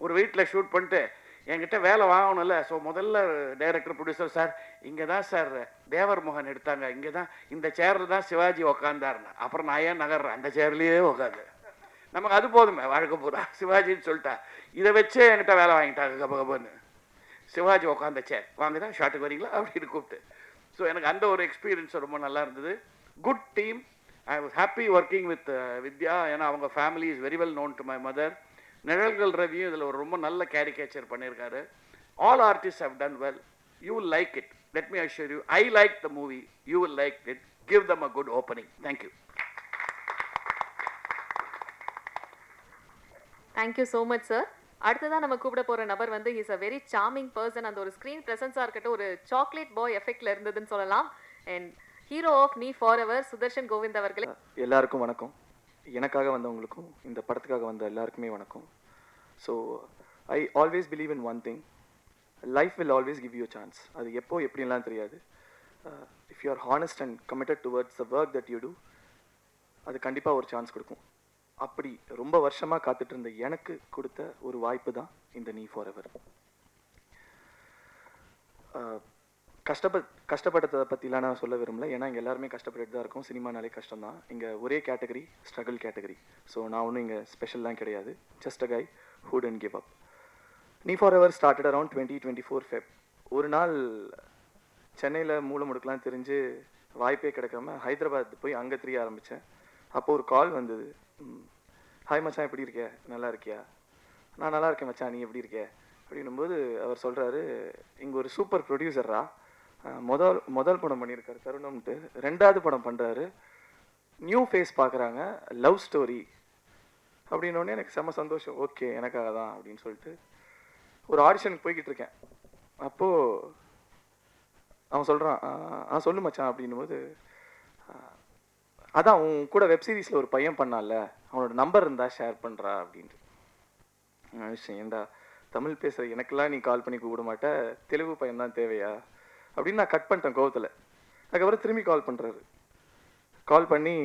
ஒரு வீட்டில் ஷூட் பண்ணிட்டு என்கிட்ட வேலை வாங்கணும்ல. ஸோ முதல்ல டைரக்டர் ப்ரொடியூசர், சார் இங்கே தான் சார் தேவர் மோகன் எடுத்தாங்க, இங்கே தான் இந்த சேரில் தான் சிவாஜி உக்காந்தாருன்னு. அப்புறம் நான் ஏன் நகர்றேன், அந்த சேர்லேயே உட்காந்து நமக்கு அது போதுமே வாழ்க்கை பூரா சிவாஜின்னு சொல்லிட்டா. இதை வச்சே என்கிட்ட வேலை வாங்கிட்டாங்க கபகபன்னு. சிவாஜி உட்காந்த சேர் வாங்குதான், ஷார்ட்டுக்கு வரீங்களா அப்படின்னு கூப்பிட்டு. ஸோ எனக்கு அந்த ஒரு எக்ஸ்பீரியன்ஸ் ரொம்ப நல்லா இருந்தது. Good team. I was happy working with Vidya. ஏன்னா அவங்க family is very well known to my mother. Nizhalgal ரவியும் இதில் ஒரு ரொம்ப நல்ல கேரிகேச்சர் பண்ணியிருக்காரு. All artist have done well. You will like it. Let me assure you, I like the movie, you will like it. Give them a good opening. Thank you. Thank you so much sir. அடுத்ததான் நம்ம கூப்பிட போகிற நபர் வந்து is a very charming person. அந்த ஒரு screen ப்ரெசன்ஸாக இருக்கட்டும், ஒரு சாக்லேட் பாய் எஃபெக்டில் இருந்ததுன்னு சொல்லலாம். அண்ட் ஹீரோ ஆஃப் நீ ஃபார் எவர் சுதர்ஷன் கோவிந்த் அவர்களே. எல்லாருக்கும் வணக்கம். எனக்காக வந்தவங்களுக்கும் இந்த படத்துக்காக வந்த எல்லாருக்குமே வணக்கம். So I always believe in one thing, life will always give you chance. அது எப்போ எப்படின்லாம் தெரியாது. If you are honest and committed towards the work that you do, அது கண்டிப்பாக ஒரு சான்ஸ் கொடுக்கும். அப்படி ரொம்ப வருஷமாக காத்துட்டு இருந்த எனக்கு கொடுத்த ஒரு வாய்ப்பு தான் இந்த நீ ஃபார் எவர். கஷ்டப்பட்டதை பற்றிலாம் நான் சொல்ல விரும்பல, ஏன்னா இங்கே எல்லாருமே கஷ்டப்பட்டு தான் இருக்கும். சினிமானாலே கஷ்டம் தான். இங்கே ஒரே கேட்டகரி ஸ்ட்ரகிள் கேட்டகரி. ஸோ நான் ஒன்றும் இங்கே ஸ்பெஷல்லாம் கிடையாது. Just a guy who didn't give up. நீ for ever started around 2024 Feb. ஒரு நாள் சென்னையில் மூளை முடுக்கலாம் தெரிஞ்சு வாய்ப்பே கிடைக்காம ஹைதராபாத் போய் அங்கே 3 ஆரம்பித்தேன். அப்போது ஒரு கால் வந்தது. ஹாய் மச்சான், எப்படி இருக்க, நல்லா இருக்கியா? நான் நல்லா இருக்கேன் மச்சான், நீ எப்படி இருக்க அப்படின்னும்போது அவர் சொல்கிறாரு, இங்கே ஒரு சூப்பர் ப்ரொடியூசரா, முதல் படம் பண்ணியிருக்காரு தருணம்ட்டு, 2வது படம் பண்ணுறாரு, நியூ ஃபேஸ் பார்க்குறாங்க, லவ் ஸ்டோரி அப்படின்னோடனே எனக்கு செம்ம சந்தோஷம். ஓகே, எனக்காக தான் அப்படின்னு சொல்லிட்டு ஒரு ஆடிஷனுக்கு போய்கிட்டு இருக்கேன். அப்போது அவன் சொல்கிறான், சொல்லு மச்சான் அப்படின்னும்போது, அதான் உன் கூட வெப் சீரிஸில் ஒரு பையன் பண்ணால, அவனோட நம்பர் இருந்தால் ஷேர் பண்ணுறா அப்படின்ட்டு. விஷயம் ஏண்டா தமிழ் பேசுகிற எனக்கெல்லாம் நீ கால் பண்ணி கூப்பிட மாட்ட, தெலுங்கு பையன் தான் தேவையா அப்படின்னு நான் கட் பண்ணிட்டேன் கோவத்தில். அதுக்கப்புறம் திரும்பி கால் பண்ணுறாரு. கால் பண்ணி,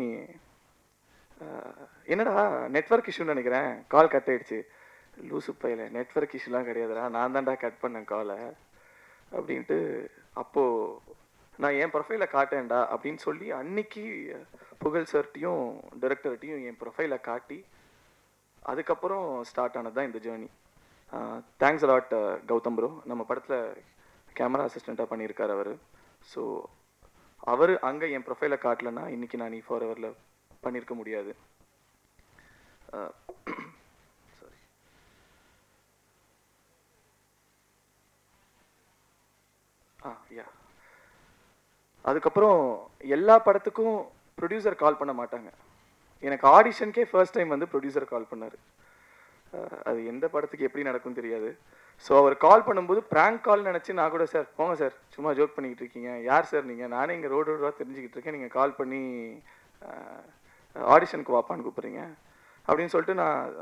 என்னடா நெட்வொர்க் இஷ்யூன்னு நினைக்கிறேன், கால் கட் ஆகிடுச்சு. லூசு பையில, நெட்வொர்க் இஷ்யூலாம் கிடையாதுடா, நான் தான்டா கட் பண்ணேன் காலை அப்படின்ட்டு. அப்போது நான் என் ப்ரொஃபைலை காட்டேன்டா அப்படின்னு சொல்லி அன்னைக்கு புகழ் சார்ட்டையும் டைரக்டர்கிட்டையும் என் ப்ரொஃபைலை காட்டி அதுக்கப்புறம் ஸ்டார்ட் ஆனது தான் இந்த journey. Thanks a lot Gautham bro. நம்ம படத்தில் கேமரா அசிஸ்டண்ட்டாக பண்ணியிருக்கார் அவர். ஸோ அவர் அங்கே என் ப்ரொஃபைலை காட்டலைன்னா இன்றைக்கி நான் நீ ஃபார் எவரில் பண்ணியிருக்க முடியாது. சாரி. யா அதுக்கப்புறம் எல்லா படத்துக்கும் ப்ரொடியூசர் கால் பண்ண மாட்டாங்க. எனக்கு ஆடிஷனுக்கே ஃபர்ஸ்ட் டைம் வந்து ப்ரொடியூசர் கால் பண்ணார். அது எந்த படத்துக்கு எப்படி நடக்கும்னு தெரியாது. ஸோ அவர் கால் பண்ணும்போது ப்ராங்க் கால் நினச்சி நான் கூட, சார் போங்க சார், சும்மா ஜோக் பண்ணிக்கிட்டு இருக்கீங்க, யார் சார் நீங்கள், நானே இங்கே ரோடாக தெரிஞ்சுக்கிட்டு இருக்கேன், நீங்கள் கால் பண்ணி ஆடிஷனுக்கு வாப்பான்னு கூப்பிட்றீங்க அப்படின்னு சொல்லிட்டு நான்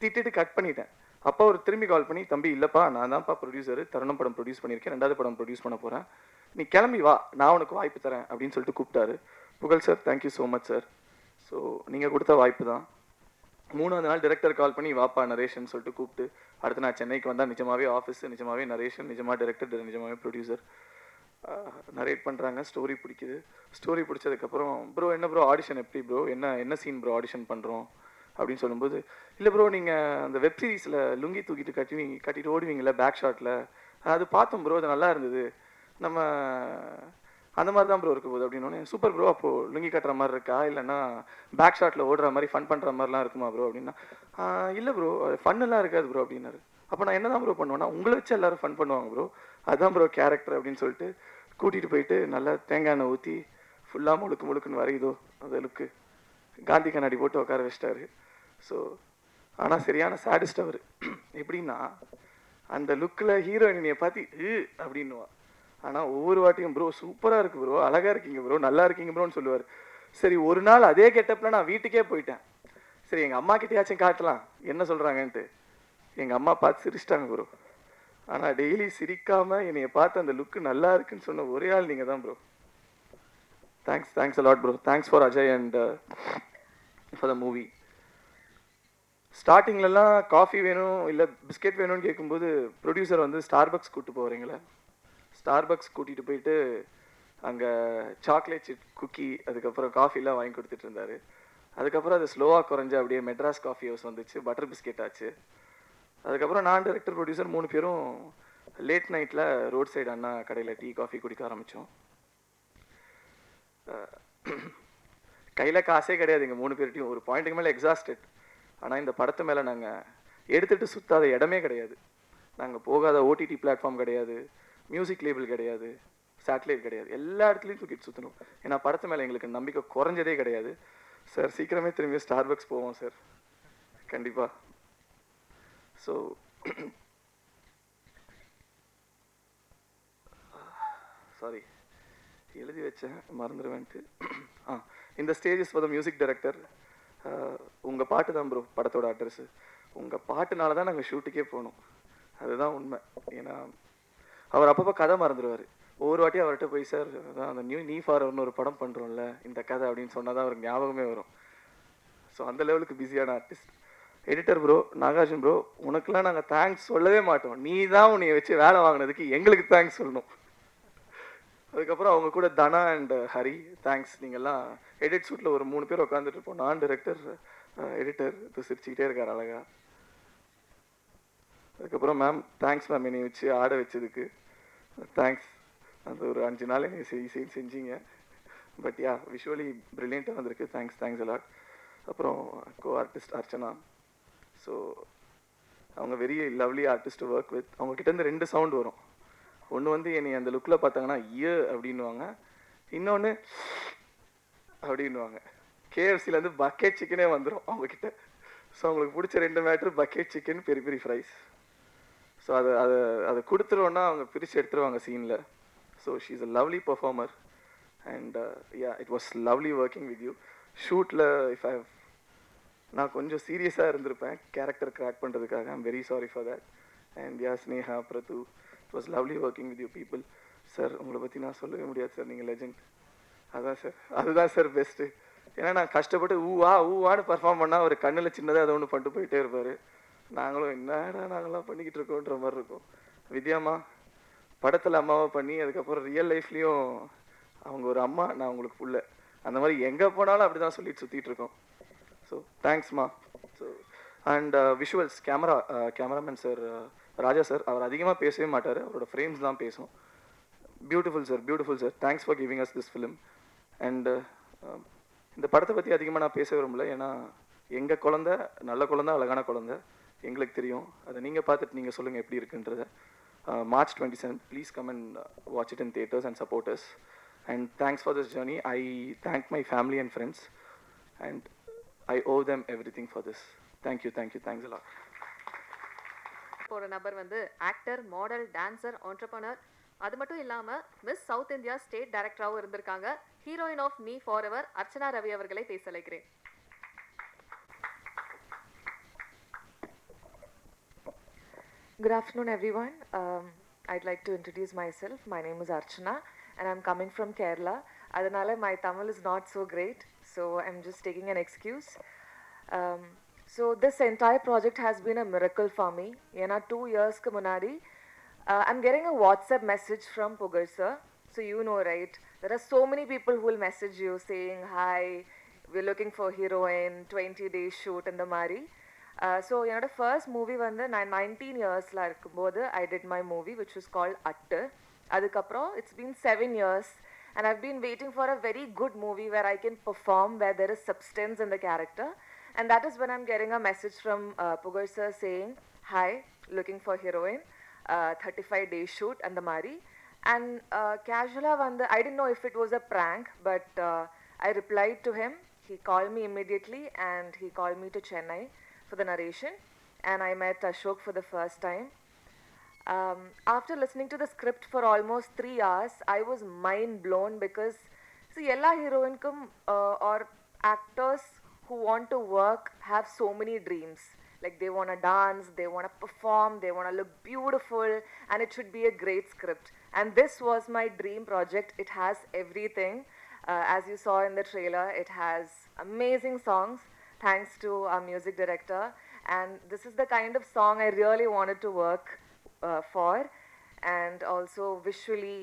திட்டிட்டு கட் பண்ணிட்டேன். அப்போ அவர் திரும்பி கால் பண்ணி, தம்பி இல்லைப்பா, நான் தான்ப்பா ப்ரொடியூசர், தருணம் படம் ப்ரொடியூஸ் பண்ணியிருக்கேன், 2வது படம் ப்ரொடியூஸ் பண்ண போகிறேன், நீ கிளம்பி வா, நான் உனக்கு வாய்ப்பு தரேன் அப்படின்னு சொல்லிட்டு கூப்பிட்டாரு. புகழ் sir, thank you so much sir. So நீங்கள் கொடுத்த வாய்ப்பு தான். 3வது நாள் டைரக்டர் கால் பண்ணி வாப்பா நரேஷன் சொல்லிட்டு கூப்பிட்டு, அடுத்து நான் சென்னைக்கு வந்தால் நிஜமாவே ஆஃபீஸ், நிஜமாவே நரேஷன், நிஜமாக டைரக்டர், நிஜமாவே ப்ரொடியூசர் நரேட் பண்ணுறாங்க. ஸ்டோரி பிடிக்குது. ஸ்டோரி பிடிச்சதுக்கப்புறம், ப்ரோ என்ன ப்ரோ ஆடிஷன் எப்படி ப்ரோ, என்ன சீன் ப்ரோ ஆடிஷன் பண்ணுறோம் அப்படின்னு சொல்லும்போது, இல்லை ப்ரோ நீங்கள் அந்த வெப் சீரிஸில் லுங்கி தூக்கிட்டு கட்டிட்டு ஓடுவீங்களே பேக் ஷாட்டில், அது பார்த்தோம் ப்ரோ, அது நல்லா இருந்தது, நம்ம அந்த மாதிரி தான் ப்ரோ இருக்க போகுது அப்படின்னோடனே, சூப்பர் ப்ரோ, அப்போது லுங்கி கட்டுற மாதிரி இருக்கா, இல்லைன்னா பேக் ஷாட்டில் ஓடுற மாதிரி ஃபன் பண்ணுற மாதிரிலாம் இருக்குமா ப்ரோ அப்படின்னா, இல்லை ப்ரோ ஃபன்னெல்லாம் இருக்காது ப்ரோ அப்படின்னாரு. அப்போ நான் என்ன தான் ப்ரோ பண்ணுவேன்னா, உங்களை வச்சு எல்லோரும் ஃபன் பண்ணுவாங்க ப்ரோ, அதுதான் ப்ரோ கேரக்டர் அப்படின்னு சொல்லிட்டு கூட்டிகிட்டு போயிட்டு நல்லா தேங்காய் எண்ணெய் ஊற்றி ஃபுல்லாக முழுக்குன்னு வரையுதோ அந்த லுக்கு காந்தி கண்ணாடி போட்டு உட்கார வச்சிட்டாரு. ஸோ ஆனால் சரியான சாடிஸ்ட் அவர். எப்படின்னா அந்த லுக்கில் ஹீரோயினியை பார்த்து அப்படின்னுவா, ஆனால் ஒவ்வொரு வாட்டியும் ப்ரோ சூப்பராக இருக்குது ப்ரோ, அழகாக இருக்கீங்க ப்ரோ, நல்லா இருக்கீங்க ப்ரோன்னு சொல்லுவார். சரி, ஒரு நாள் அதே கெட்டப்பில் நான் வீட்டுக்கே போயிட்டேன். சரி, எங்கள் அம்மா கிட்டேயாச்சும் காட்டலாம் என்ன சொல்கிறாங்கன்ட்டு. எங்கள் அம்மா பார்த்து சிரிச்சிட்டாங்க ப்ரோ. ஆனால் டெய்லி சிரிக்காமல் என்னைய பார்த்து அந்த லுக்கு நல்லா இருக்குன்னு சொன்ன ஒரே ஆள் நீங்கள் தான் bro. Thanks a lot bro. Thanks for Ajay and for the movie. ஸ்டார்டிங்லலாம் காஃபி வேணும் இல்லை பிஸ்கெட் வேணும்னு கேட்கும்போது ப்ரொடியூசர் வந்து ஸ்டார்பக்ஸ் கூப்பிட்டு போகிறீங்களே, ஸ்டார்பக்ஸ் கூட்டிகிட்டு போயிட்டு அங்கே சாக்லேட் சிப் குக்கி அதுக்கப்புறம் காஃபிலாம் வாங்கி கொடுத்துட்டு இருந்தார். அதுக்கப்புறம் அது ஸ்லோவாக குறைஞ்சு அப்படியே மெட்ராஸ் காஃபி ஹவுஸ் வந்துச்சு, பட்டர் பிஸ்கெட் ஆச்சு. அதுக்கப்புறம் நான் டைரக்டர் ப்ரொடியூசர் 3 பேரும் லேட் நைட்டில் ரோட் சைடு அண்ணா கடையில் டீ காஃபி குடிக்க ஆரம்பித்தோம். கையில் காசே கிடையாது எங்கள் 3 பேர்ட்டையும். ஒரு பாயிண்ட்டுக்கு மேலே எக்ஸாஸ்டட். ஆனால் இந்த படத்து மேலே நாங்கள் எடுத்துகிட்டு சுற்றாத இடமே கிடையாது. நாங்கள் போகாத ஓடிடி பிளாட்ஃபார்ம் கிடையாது, மியூசிக் லேபிள் கிடையாது, சேட்டலைட் கிடையாது, எல்லா இடத்துலையும் தூக்கிட்டு சுற்றணும். ஏன்னா படத்து மேலே எங்களுக்கு நம்பிக்கை குறைஞ்சதே கிடையாது. சார் சீக்கிரமே திரும்பி ஸ்டார்பக்ஸ் போவோம் சார், கண்டிப்பாக. ஸோ சாரி, எழுதி வச்சேன் மறந்துடுவேன்ட்டு. இந்த stage is for the music director. உங்கள் பாட்டு தான் ப்ரோ படத்தோட அட்ரஸு. உங்கள் பாட்டுனால தான் நாங்கள் ஷூட்டுக்கே போனோம். அதுதான் உண்மை. ஏன்னா அவர் அப்பப்போ கதை மறந்துடுவார். ஒவ்வொரு வாட்டியும் அவர்கிட்ட போய் சார் அதான் அந்த நீ ஃபார்வர்னு ஒரு படம் பண்ணுறோம்ல இந்த கதை அப்படின்னு சொன்னால் தான் அவருக்கு ஞாபகமே வரும். ஸோ அந்த லெவலுக்கு பிஸியான artist. Editor bro, Nagarjun bro, உனக்குலாம் நாங்கள் தேங்க்ஸ் சொல்லவே மாட்டோம். நீ தான் உன்னை வச்சு வேலை வாங்கினதுக்கு எங்களுக்கு தேங்க்ஸ் சொல்லணும். அதுக்கப்புறம் அவங்க கூட தனா அண்ட் ஹரி தேங்க்ஸ். நீங்கள்லாம் எடிட் ஷூட்டில் ஒரு 3 பேர் உட்காந்துட்டு இருப்போம். நான் டைரக்டர், எடிட்டர் சிரிச்சுக்கிட்டே இருக்கார் அழகா. அதுக்கப்புறம் மேம் தேங்க்ஸ் மேம், என்னை வச்சு ஆட வச்சதுக்கு தேங்க்ஸ். அந்த ஒரு 5 நாள் என்னை செஞ்சீங்க. பட் யா விஷுவலி ப்ரில்லியண்ட்டாக வந்திருக்கு. Thanks a lot. அப்புறம் கோ ஆர்டிஸ்ட் அர்ச்சனா. ஸோ அவங்க very lovely artist to work with. அவங்கக்கிட்டேருந்து 2 சவுண்ட் வரும். ஒன்று வந்து என்னை அந்த லுக்கில் பார்த்தாங்கன்னா அப்படின்வாங்க, இன்னொன்று அப்படின்வாங்க. கேஎஃப்சிலேருந்து பக்கெட் சிக்கனே வந்துடும் அவங்கக்கிட்ட. ஸோ அவங்களுக்கு பிடிச்ச 2 மேட்ரு பக்கெட் சிக்கன், பெரிய பெரிய ஃப்ரைஸ். ஸோ அதை கொடுத்துருவோன்னா அவங்க பிரித்து எடுத்துருவாங்க சீனில். So she is a lovely performer and yeah it was lovely working with you. ஷூட்டில் நான் கொஞ்சம் சீரியஸாக இருந்திருப்பேன் கேரக்டர் கிராக் பண்ணுறதுக்காக. I'm very sorry for that. And yeah Sneha, Prathu, it was lovely working with you people. Sir உங்களை பற்றி நான் சொல்லவே முடியாது சார், நீங்கள் லெஜெண்ட். அதுதான் சார் பெஸ்ட்டு. ஏன்னா நான் கஷ்டப்பட்டு ஊவான்னு பர்ஃபார்ம் பண்ணால் அவர் கண்ணில் சின்னதாக அதை ஒன்று பண்ணிட்டு போயிட்டே இருப்பார். நாங்களும் என்னடா நாங்களாம் பண்ணிக்கிட்டு இருக்கோன்ற மாதிரி இருக்கும். வித்யாம்மா படத்தில் அம்மாவை பண்ணி அதுக்கப்புறம் ரியல் லைஃப்லேயும் அவங்க ஒரு அம்மா, நான் உங்களுக்கு புள்ள, அந்த மாதிரி எங்கே போனாலும் அப்படி தான் சொல்லிட்டு சுற்றிட்டு இருக்கோம். ஸோ தேங்க்ஸ்மா. So and visuals cameraman sir Raja sir, அவர் அதிகமாக பேசவே மாட்டார், அவரோட ஃப்ரேம்ஸ் தான் பேசும். Beautiful sir. Thanks for giving us this film. And இந்த படத்தை பற்றி அதிகமாக நான் பேச விரும்பல. ஏன்னா எங்கள் குழந்த நல்ல குழந்தை, அழகான குழந்தை, எங்களுக்கு தெரியும். அதை நீங்கள் பார்த்துட்டு நீங்கள் சொல்லுங்கள் எப்படி இருக்குன்றதை. March 27th, please come and watch it in theaters and support us. And thanks for this journey. I thank my family and friends, and I owe them everything for this. Thank you, thanks a lot. ஒரு நபர் வந்து actor, model, dancer, entrepreneur, அது மட்டும் இல்லாமல் miss south India state டைரக்டராகவும் இருந்திருக்காங்க. Heroine of நீ for ever Archana Ravi அவர்களை பேச அழைக்கிறேன். Good afternoon, everyone. I'd like to introduce myself. My name is Archana, and I'm coming from Kerala. Adanale, my Tamil is not so great, so I'm just taking an excuse. So this entire project has been a miracle for me. Yena 2 years ku munadi, I'm getting a WhatsApp message from Pugar sir. So you know, right? There are so many people who will message you saying, "Hi, we're looking for heroine, 20-day shoot in the Mari." So என்னோட first movie வந்து நான் 19 இயர்ஸில் இருக்கும்போது I did my movie which is called at. அதுக்கப்புறம் it's been 7 years and I've been waiting for a very good movie where I can perform, where there is substance in the character, and that is when I'm getting a message from Pugar sir saying, "Hi, looking for heroine, 35-day shoot and the Mari." And casually வந்து I didn't know if it was a prank, but I replied to him. He called me immediately and he called me to Chennai for the narration, and I met Ashok for the first time. After listening to the script for almost 3 hours, I was mind blown because see, ella heroine or actors who want to work have so many dreams. Like they want to dance, they want to perform, they want to look beautiful, and it should be a great script. And this was my dream project. It has everything. As you saw in the trailer, it has amazing songs, thanks to our music director, and this is the kind of song I really wanted to work for. And also visually,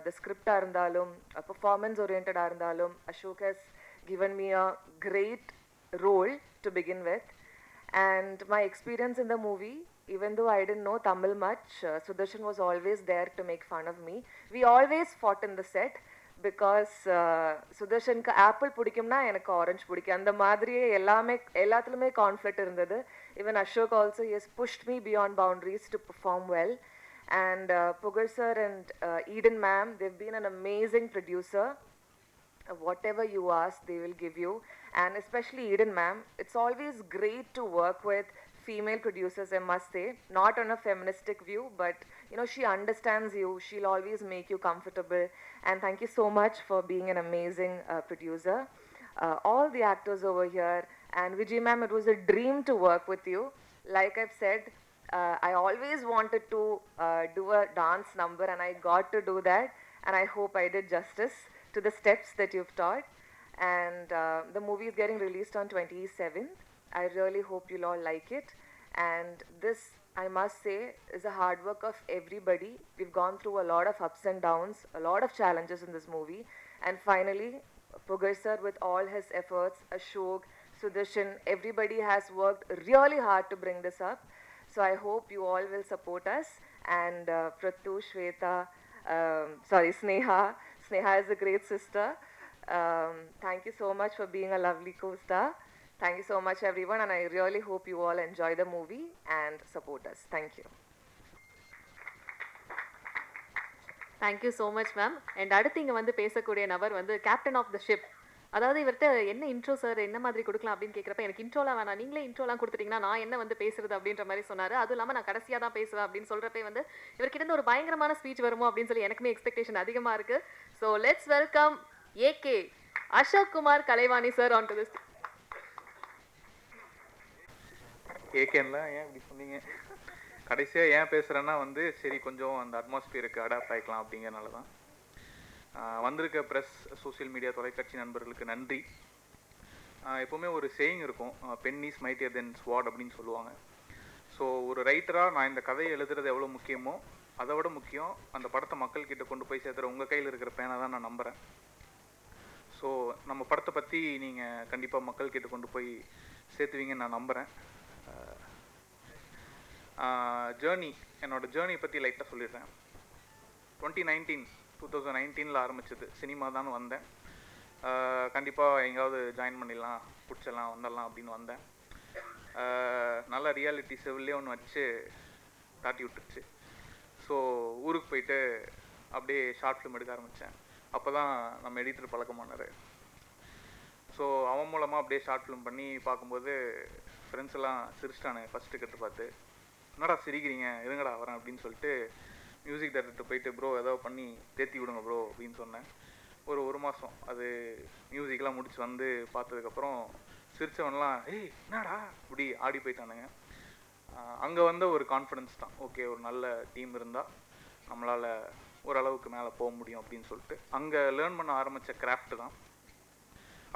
the script arundalum, performance oriented arundalum, Ashok has given me a great role to begin with. And my experience in the movie, even though I didn't know Tamil much, Sudarshan was always there to make fun of me. We always fought in the set because சுதர்ஷனுக்கு apple பிடிக்கும்னா எனக்கு orange பிடிக்கும், அந்த மாதிரியே எல்லாத்துலேயுமே conflict இருந்தது. Even Ashok also he has pushed me beyond boundaries to perform well. And Pugar sir and Eden ma'am, they've been an amazing producer. Whatever you ask, they will give you. And especially Eden ma'am, it's always great to work with female producers, I must say, not on a feministic view, but you know, she understands you. She'll always make you comfortable. And thank you so much for being an amazing producer. All the actors over here, and Vijay ma'am, it was a dream to work with you. Like I've said, I always wanted to do a dance number, and I got to do that. And I hope I did justice to the steps that you've taught. And the movie is getting released on 27th. I really hope you'll all like it. And this, I must say, is the hard work of everybody. We've gone through a lot of ups and downs, a lot of challenges in this movie. And finally, Pugar sir, with all his efforts, Ashok, Sudarshan, everybody has worked really hard to bring this up. So I hope you all will support us. And Prathu, Shweta, Sneha. Sneha is a great sister. Thank you so much for being a lovely co-star. Thank you so much, everyone, and I really hope you all enjoy the movie and support us. Thank you. Thank you so much ma'am. And அடுத்து இங்கே வந்து பேசக்கூடிய நபர் வந்து captain of the ship. அதாவது இவர்கிட்ட என்ன intro sir என்ன மாதிரி கொடுக்கலாம் அப்படின்னு கேட்குறப்ப எனக்கு இன்ட்ரோலாம் வேணாம், நீங்களே இன்ட்ரோலாம் கொடுத்துட்டீங்கன்னா நான் என்ன வந்து பேசுறது அப்படின்ற மாதிரி சொன்னார். அதுவும் இல்லாமல் நான் கடைசியாக தான் பேசுவேன் அப்படின்னு சொல்கிறப்பே வந்து இவர்கிட்ட ஒரு பயங்கரமான ஸ்பீச் வருமோ அப்படின்னு சொல்லி எனக்குமே எக்ஸ்பெக்டேஷன் அதிகமாக இருக்குது. So let's welcome AK Ashok Kumar Kalaivani sir on to this. ஏகேன்லாம் ஏன் இப்படி சொன்னீங்க? கடைசியாக ஏன் பேசுகிறேன்னா வந்து சரி கொஞ்சம் அந்த அட்மாஸ்பியருக்கு அடாப்ட் ஆகிக்கலாம் அப்படிங்கிறனால தான். வந்திருக்க ப்ரெஸ், சோசியல் மீடியா, தொலைக்காட்சி நண்பர்களுக்கு நன்றி. எப்போவுமே ஒரு சேயிங் இருக்கும், பென் இஸ் மைட்டியர் தென் ஸ்வாட் அப்படின்னு சொல்லுவாங்க. ஸோ ஒரு ரைட்டராக நான் இந்த கதையை எழுதுறது எவ்வளோ முக்கியமோ அதை விட முக்கியம் அந்த படத்தை மக்கள்கிட்ட கொண்டு போய் சேர்த்துற உங்கள் கையில் இருக்கிற பேனை தான் நான் நம்புகிறேன். ஸோ நம்ம படத்தை பற்றி நீங்கள் கண்டிப்பாக மக்கள்கிட்ட கொண்டு போய் சேர்த்துவீங்கன்னு நான் நம்புகிறேன். ஜேர்னி, என்னோடய ஜேர்னி பற்றி லைட்டாக சொல்லிடுறேன். 2019 ஆரம்பிச்சது. சினிமா தான் வந்தேன். கண்டிப்பாக எங்கேயாவது ஜாயின் பண்ணிடலாம், பிடிச்சிடலாம், வந்துடலாம் அப்படின்னு வந்தேன். நல்ல ரியாலிட்டி செவிலே ஒன்று வச்சு தாட்டி விட்டுருச்சு. ஸோ ஊருக்கு போயிட்டு அப்படியே ஷார்ட் ஃபிலிம் எடுக்க ஆரம்பித்தேன். அப்போ தான் நம்ம எடிட்டர் பழக்கமானார். ஸோ அவன் மூலமாக அப்படியே ஷார்ட் ஃபிலிம் பண்ணி பார்க்கும்போது ஃப்ரெண்ட்ஸ் எல்லாம் சிரிச்சிட்டானு ஃபஸ்ட்டு கட்டு பார்த்து, என்னடா சிரிக்கிறீங்க, இருங்கடா வரேன் அப்படின்னு சொல்லிட்டு மியூசிக் டைரக்டர் போயிட்டு ப்ரோ ஏதோ பண்ணி தேத்தி விடுங்க ப்ரோ அப்படின்னு சொன்னேன். ஒரு மாதம் அது மியூசிக்லாம் முடிச்சு வந்து பார்த்ததுக்கப்புறம் சிரித்தவன்லாம் ஏய் என்னடா இப்படி ஆடி போயிட்டானுங்க. அங்கே வந்த ஒரு கான்ஃபிடன்ஸ் தான், ஓகே ஒரு நல்ல டீம் இருந்தால் நம்மளால் ஓரளவுக்கு மேலே போக முடியும் அப்படின்னு சொல்லிட்டு அங்கே லேர்ன் பண்ண ஆரம்பித்த கிராஃப்ட் தான்.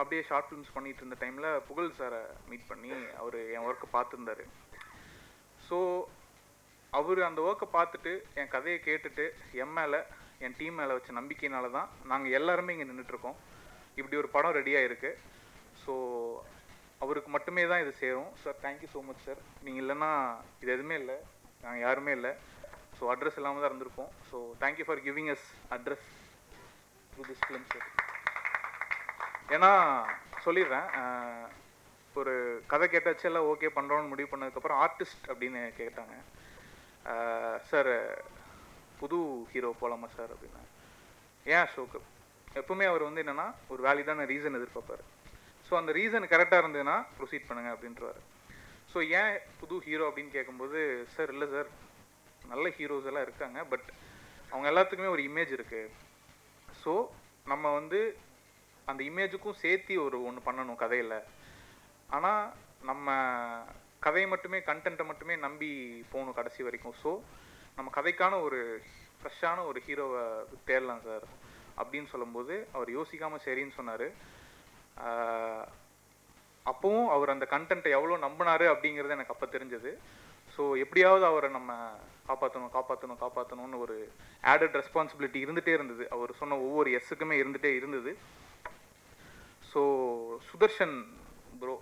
அப்படியே ஷார்ட் ஃபிலிம்ஸ் பண்ணிகிட்டு இருந்த டைமில் புகழ் சாரை மீட் பண்ணி அவர் என் ஒர்க்கை பார்த்துருந்தார். ஸோ அவர் அந்த ஒர்க்கை பார்த்துட்டு என் கதையை கேட்டுட்டு என் மேலே என் டீம் மேலே வச்ச நம்பிக்கையினால தான் நாங்கள் எல்லாருமே இங்கே நின்றுட்டுருக்கோம். இப்படி ஒரு படம் ரெடியாக இருக்குது. ஸோ அவருக்கு மட்டுமே தான் இது சேரும். Sir thank you so much sir. நீங்கள் இல்லைன்னா இது எதுவுமே இல்லை, நாங்கள் யாருமே இல்லை. ஸோ அட்ரஸ் இல்லாமல் தான் இருந்திருப்போம். So thank you for giving as address through this film sir. ஏன்னா சொல்லிடுறேன், ஒரு கதை கேட்டாச்சு எல்லாம் ஓகே பண்ணுறோன்னு முடிவு பண்ணதுக்கப்புறம் ஆர்டிஸ்ட் அப்படின்னு கேட்டாங்க. சார் புது ஹீரோ போகலாமா சார் அப்படின்னா, ஏன் அசோக் எப்பவுமே அவர் வந்து என்னென்னா ஒரு வேலிடான ரீசன் எதிர்பார்ப்பார். ஸோ அந்த ரீசன் கரெக்டாக இருந்ததுன்னா ப்ரொசீட் பண்ணுங்க அப்படின்றவார். ஸோ ஏன் புது ஹீரோ அப்படின்னு கேட்கும்போது, சார் இல்லை சார் நல்ல ஹீரோஸ் எல்லாம் இருக்காங்க, பட் அவங்க எல்லாத்துக்குமே ஒரு இமேஜ் இருக்குது. ஸோ நம்ம வந்து அந்த இமேஜுக்கும் சேர்த்தி ஒன்று பண்ணணும் கதையில். ஆனால் நம்ம கதையை மட்டுமே கண்டென்ட்டை மட்டுமே நம்பி போகணும் கடைசி வரைக்கும். ஸோ நம்ம கதைக்கான ஒரு ஃப்ரெஷ்ஷான ஒரு ஹீரோவை தேடலாம் சார் அப்படின்னு சொல்லும்போது அவர் யோசிக்காமல் சரின்னு சொன்னார். அப்போவும் அவர் அந்த கண்டென்ட்டை எவ்வளோ நம்பினார் அப்படிங்கிறது எனக்கு அப்போ தெரிஞ்சது. ஸோ எப்படியாவது அவரை நம்ம காப்பாற்றணும்னு ஒரு ஆடட் ரெஸ்பான்சிபிலிட்டி இருந்துகிட்டே இருந்தது. அவர் சொன்ன ஒவ்வொரு எஸ்ஸுக்குமே இருந்துகிட்டே இருந்தது. ஸோ சுதர்ஷன் ப்ரோ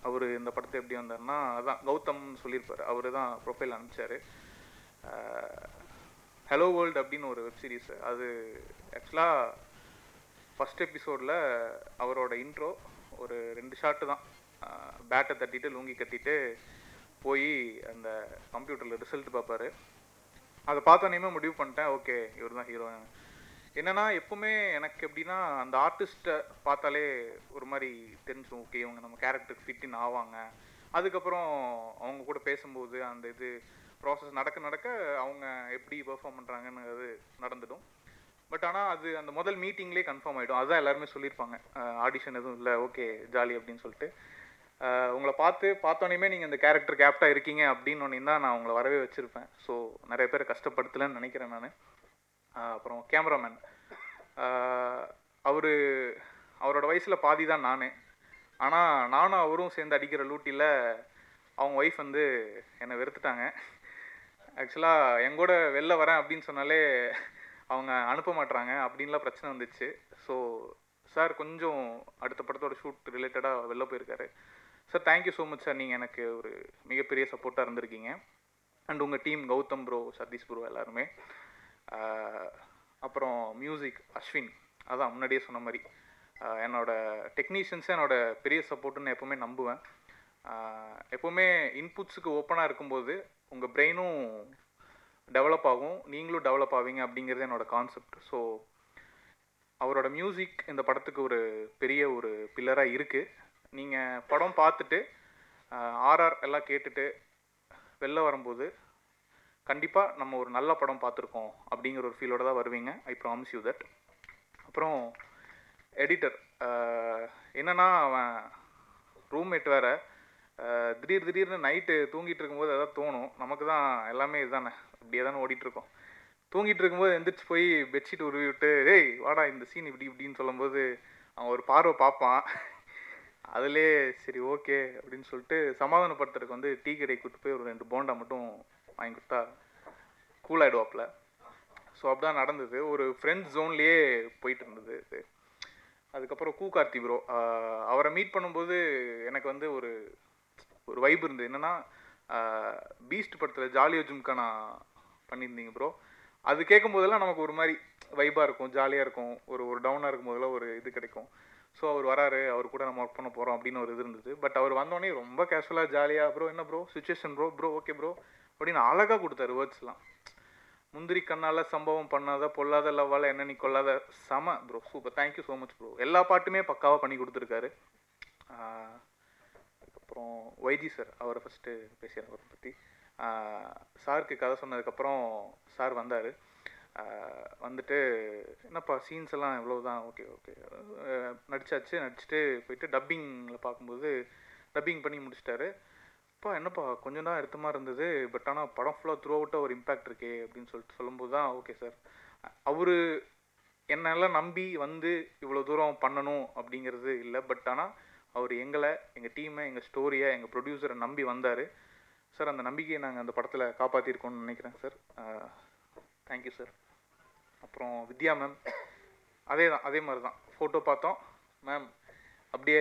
அவர் இந்த படத்தை எப்படி வந்தார்னா, அதான் கௌதம்னு சொல்லியிருப்பார், அவர் தான் ப்ரொஃபைல் அனுப்பிச்சார். ஹலோ வேர்ல்டு அப்படின்னு ஒரு வெப் சீரிஸ். அது ஆக்சுவலாக ஃபஸ்ட் எபிசோடில் அவரோட இன்ட்ரோ ஒரு 2 ஷாட்டு தான். பேட்டை தட்டிட்டு லுங்கி கட்டிட்டு போய் அந்த கம்ப்யூட்டரில் ரிசல்ட் பார்ப்பார். அதை பார்த்தோன்னே முடிவு பண்ணிட்டேன், ஓகே இவர் தான் ஹீரோ. என்னென்னா எப்போவுமே எனக்கு எப்படின்னா அந்த ஆர்டிஸ்ட்டை பார்த்தாலே ஒரு மாதிரி தெரிஞ்சிடும், ஓகே இவங்க நம்ம கேரக்டருக்கு ஃபிட்டின் ஆவாங்க அதுக்கப்புறம் அவங்க கூட பேசும்போது அந்த இது ப்ராசஸ் நடக்க நடக்க அவங்க எப்படி பெர்ஃபார்ம் பண்ணுறாங்கன்னு அது நடந்துடும். பட் ஆனால் அது அந்த முதல் மீட்டிங்லேயே கன்ஃபார்ம் ஆகிடும். அதுதான் எல்லாருமே சொல்லியிருப்பாங்க, ஆடிஷன் எதுவும் இல்லை, ஓகே ஜாலி அப்படின்னு சொல்லிட்டு. உங்களை பார்த்தோன்னே நீங்கள் இந்த கேரக்டர் கேப்டாக இருக்கீங்க அப்படின்னு தான் நான் உங்களை வரவே வச்சுருப்பேன். ஸோ நிறைய பேர் கஷ்டப்படுத்தலைன்னு நினைக்கிறேன் நான். அப்புறம் கேமராமேன், அவரோட வயசில் பாதி தான் நான். ஆனால் நானும் அவரும் சேர்ந்து அடிக்கிற லூட்டியில் அவங்க ஒய்ஃப் வந்து என்னை வெறுத்துட்டாங்க. ஆக்சுவலாக எங்கூட வெளில வரேன் அப்படின்னு சொன்னாலே அவங்க அனுப்ப மாட்டுறாங்க அப்படின்லாம் பிரச்சனை வந்துச்சு. ஸோ சார் கொஞ்சம் அடுத்த படத்தோட ஷூட் ரிலேட்டடாக வெளில போயிருக்காரு. Sir thank you so much sir, நீங்கள் எனக்கு ஒரு மிகப்பெரிய சப்போர்ட்டாக இருந்திருக்கீங்க. அண்ட் உங்கள் team Gautham bro, Sathish bro எல்லாருமே. அப்புறம் மியூசிக் அஸ்வின், அதான் முன்னாடியே சொன்ன மாதிரி என்னோட டெக்னீஷியன்ஸை என்னோட பெரிய சப்போர்ட்டுன்னு எப்போவுமே நம்புவேன். எப்போவுமே இன்புட்ஸுக்கு ஓப்பனாக இருக்கும்போது உங்கள் பிரெயினும் டெவலப் ஆகும், நீங்களும் டெவலப் ஆவீங்க அப்படிங்கிறது என்னோடய கான்செப்ட். ஸோ அவரோட மியூசிக் இந்த படத்துக்கு ஒரு பெரிய ஒரு பில்லராக இருக்குது. நீங்கள் படம் பார்த்துட்டு ஆர்ஆர் எல்லாம் கேட்டுட்டு வெளில வரும்போது கண்டிப்பாக நம்ம ஒரு நல்ல படம் பார்த்துருக்கோம் அப்படிங்கிற ஒரு ஃபீலோடு தான் வருவீங்க. I promise you that. அப்புறம் எடிட்டர், என்னென்னா அவன் ரூம்மேட் வேறு, திடீர்னு நைட்டு தூங்கிட்டு இருக்கும்போது எதாவது தோணும். நமக்கு தான் எல்லாமே இதுதானே, இப்படியே தானே ஓடிட்டுருக்கோம். தூங்கிட்டு இருக்கும்போது எந்திரிச்சு போய் பெட்ஷீட் உருவி விட்டு, ஏய் வாடா இந்த சீன் இப்படின்னு சொல்லும்போது அவன் ஒரு பார்வை பார்ப்பான். அதிலே சரி ஓகே அப்படின்னு சொல்லிட்டு சமாதானப்படுத்துறதுக்கு வந்து டீ கடைக்கு கூப்பிட்டு போய் ஒரு 2 போண்டா மட்டும் வாங்கி கொடுத்தா கூலாகிடுவாப்பில். ஸோ அப்படிதான் நடந்தது. ஒரு ஃப்ரெண்ட்ஸ் ஜோன்லேயே போயிட்டு இருந்தது. அதுக்கப்புறம் கார்த்தி ப்ரோ, அவரை மீட் பண்ணும்போது எனக்கு வந்து ஒரு வைப் இருந்தது. என்னென்னா பீஸ்ட் படத்தில் ஜாலியோ ஜும்கானா பண்ணியிருந்தீங்க ப்ரோ. அது கேட்கும் போதெல்லாம் நமக்கு ஒரு மாதிரி வைப்பாக இருக்கும், ஜாலியாக இருக்கும். ஒரு டவுனாக இருக்கும் போதெல்லாம் ஒரு இது கிடைக்கும். ஸோ அவர் வராரு, அவர் கூட நம்ம ஒர்க் பண்ண போகிறோம் அப்படின்னு ஒரு இது இருந்தது. பட் அவர் வந்தோடனே ரொம்ப கேஷுவலாக ஜாலியாக, ப்ரோ என்ன bro situation bro okay bro அப்படின்னு அழகாக கொடுத்தாரு வேர்ட்ஸ்லாம். முந்திரி கண்ணால் சம்பவம் பண்ணாத பொல்லாத லவ்வால் என்ன நீ கொள்ளாத, செம bro, super, thank you so much bro. எல்லா பாட்டுமே பக்காவாக பண்ணி கொடுத்துருக்காரு. அதுக்கப்புறம் வைஜி சார், அவரை ஃபஸ்ட்டு பேசுகிறேன் அவரை பற்றி. சாருக்கு கதை சொன்னதுக்கப்புறம் சார் வந்தார். வந்துட்டு என்னப்பா சீன்ஸ் எல்லாம் எவ்வளோ தான், ஓகே நடிச்சுட்டு போயிட்டு டப்பிங்கில் பார்க்கும்போது டப்பிங் பண்ணி முடிச்சிட்டாரு. அப்பா என்னப்பா கொஞ்சம் தான் எடுத்த மாதிரி இருந்தது, பட் ஆனால் படம் ஃபுல்லாக த்ரூ அவுட்டாக ஒரு இம்பேக்ட் இருக்கே அப்படின்னு சொல்லும்போது தான் ஓகே சார், அவர் என்னெல்லாம் நம்பி வந்து இவ்வளோ தூரம் பண்ணணும் அப்படிங்கிறது இல்லை. பட் ஆனால் அவர் எங்களை, எங்கள் டீமை, எங்கள் ஸ்டோரியை, எங்கள் ப்ரொடியூசரை நம்பி வந்தார் சார். அந்த நம்பிக்கையை நாங்கள் அந்த படத்தில் காப்பாற்றிருக்கோம்னு நினைக்கிறேன் சார். Thank you sir. அப்புறம் வித்யா மேம், அதே மாதிரி தான் ஃபோட்டோ பார்த்தோம் மேம், அப்படியே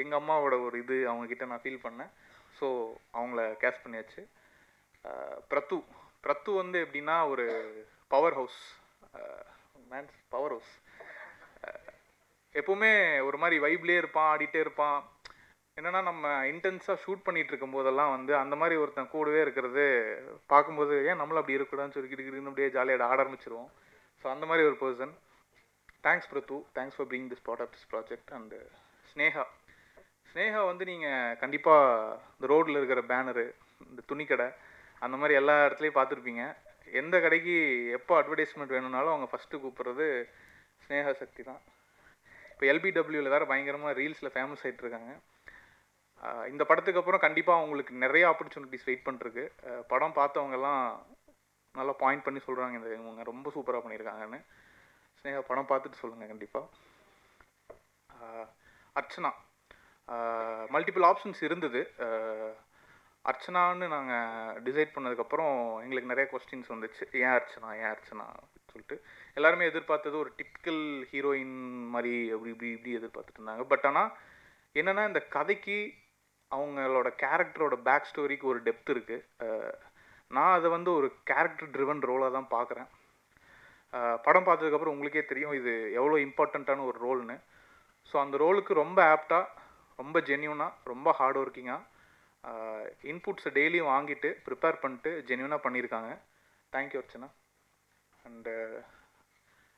எங்கள் அம்மாவோட ஒரு இது அவங்கக்கிட்ட நான் ஃபீல் பண்ணேன். ஸோ அவங்கள கேஸ்ட் பண்ணியாச்சு. பிரத்து வந்து எப்படின்னா ஒரு பவர் ஹவுஸ், எப்போவுமே ஒரு மாதிரி வைப்லேயே இருப்பான், ஆடிட்டே இருப்பான். என்னென்னா நம்ம இன்டென்ஸாக ஷூட் பண்ணிகிட்டு இருக்கும் போதெல்லாம் வந்து அந்த மாதிரி ஒருத்தன் கூடவே இருக்கிறது பார்க்கும்போது ஏன் நம்மளும் அப்படி இருக்கக்கூடாதுன்னு சொல்லி கிடுக்கிடுன்னு அப்படியே ஜாலியாக ஆட ஆரம்பிச்சிருவோம். ஸோ அந்த மாதிரி ஒரு person. Thanks Prathu, thanks for being this part of this project. And Sneha வந்து நீங்கள் கண்டிப்பாக இந்த ரோட்டில் இருக்கிற பேனரு, இந்த துணிக்கடை, அந்த மாதிரி எல்லா இடத்துலையும் பார்த்துருப்பீங்க. எந்த கடைக்கு எப்போ அட்வர்டைஸ்மெண்ட் வேணும்னாலும் அவங்க ஃபஸ்ட்டு கூப்பிட்றது ஸ்னேகா சக்தி தான். இப்போ எல்பிடபிள்யூவில் வேறு பயங்கரமாக ரீல்ஸில் ஃபேமஸ் ஆகிட்டு இருக்காங்க. இந்த படத்துக்கு அப்புறம் கண்டிப்பாக அவங்களுக்கு நிறைய ஆப்பர்ச்சுனிட்டிஸ் வெயிட் பண்ணிருக்கு. படம் பார்த்தவங்கெல்லாம் நல்லா பாயிண்ட் பண்ணி சொல்கிறாங்க, இவங்க ரொம்ப சூப்பராக பண்ணியிருக்காங்கன்னு. ஸ்னேகா படம் பார்த்துட்டு சொல்லுங்கள் கண்டிப்பாக. அர்ச்சனா, மல்டிபிள் ஆப்ஷன்ஸ் இருந்தது. அர்ச்சனான்னு நாங்கள் டிசைட் பண்ணதுக்கப்புறம் எங்களுக்கு நிறைய கொஸ்டின்ஸ் வந்துச்சு, ஏன் அர்ச்சனா சொல்லிட்டு. எல்லாருமே எதிர்பார்த்தது ஒரு டிப்பிக்கல் ஹீரோயின் மாதிரி இப்படி எதிர்பார்த்துட்டு இருந்தாங்க. பட் ஆனால் என்னென்னா இந்த கதைக்கு அவங்களோட கேரக்டரோட பேக் ஸ்டோரிக்கு ஒரு டெப்த் இருக்குது. நான் அதை வந்து ஒரு கேரக்டர் ட்ரிவன் ரோலாக தான் பார்க்குறேன். படம் பார்த்ததுக்கப்புறம் உங்களுக்கே தெரியும் இது எவ்வளோ இம்பார்ட்டண்ட்டான ஒரு ரோல்னு. ஸோ அந்த ரோலுக்கு ரொம்ப ஆப்டாக, ரொம்ப ஜென்யூனாக, ரொம்ப ஹார்ட் ஒர்க்கிங்காக இன்புட்ஸை டெய்லியும் வாங்கிட்டு ப்ரிப்பேர் பண்ணிட்டு ஜென்யூனாக பண்ணியிருக்காங்க. Thank you Archana. And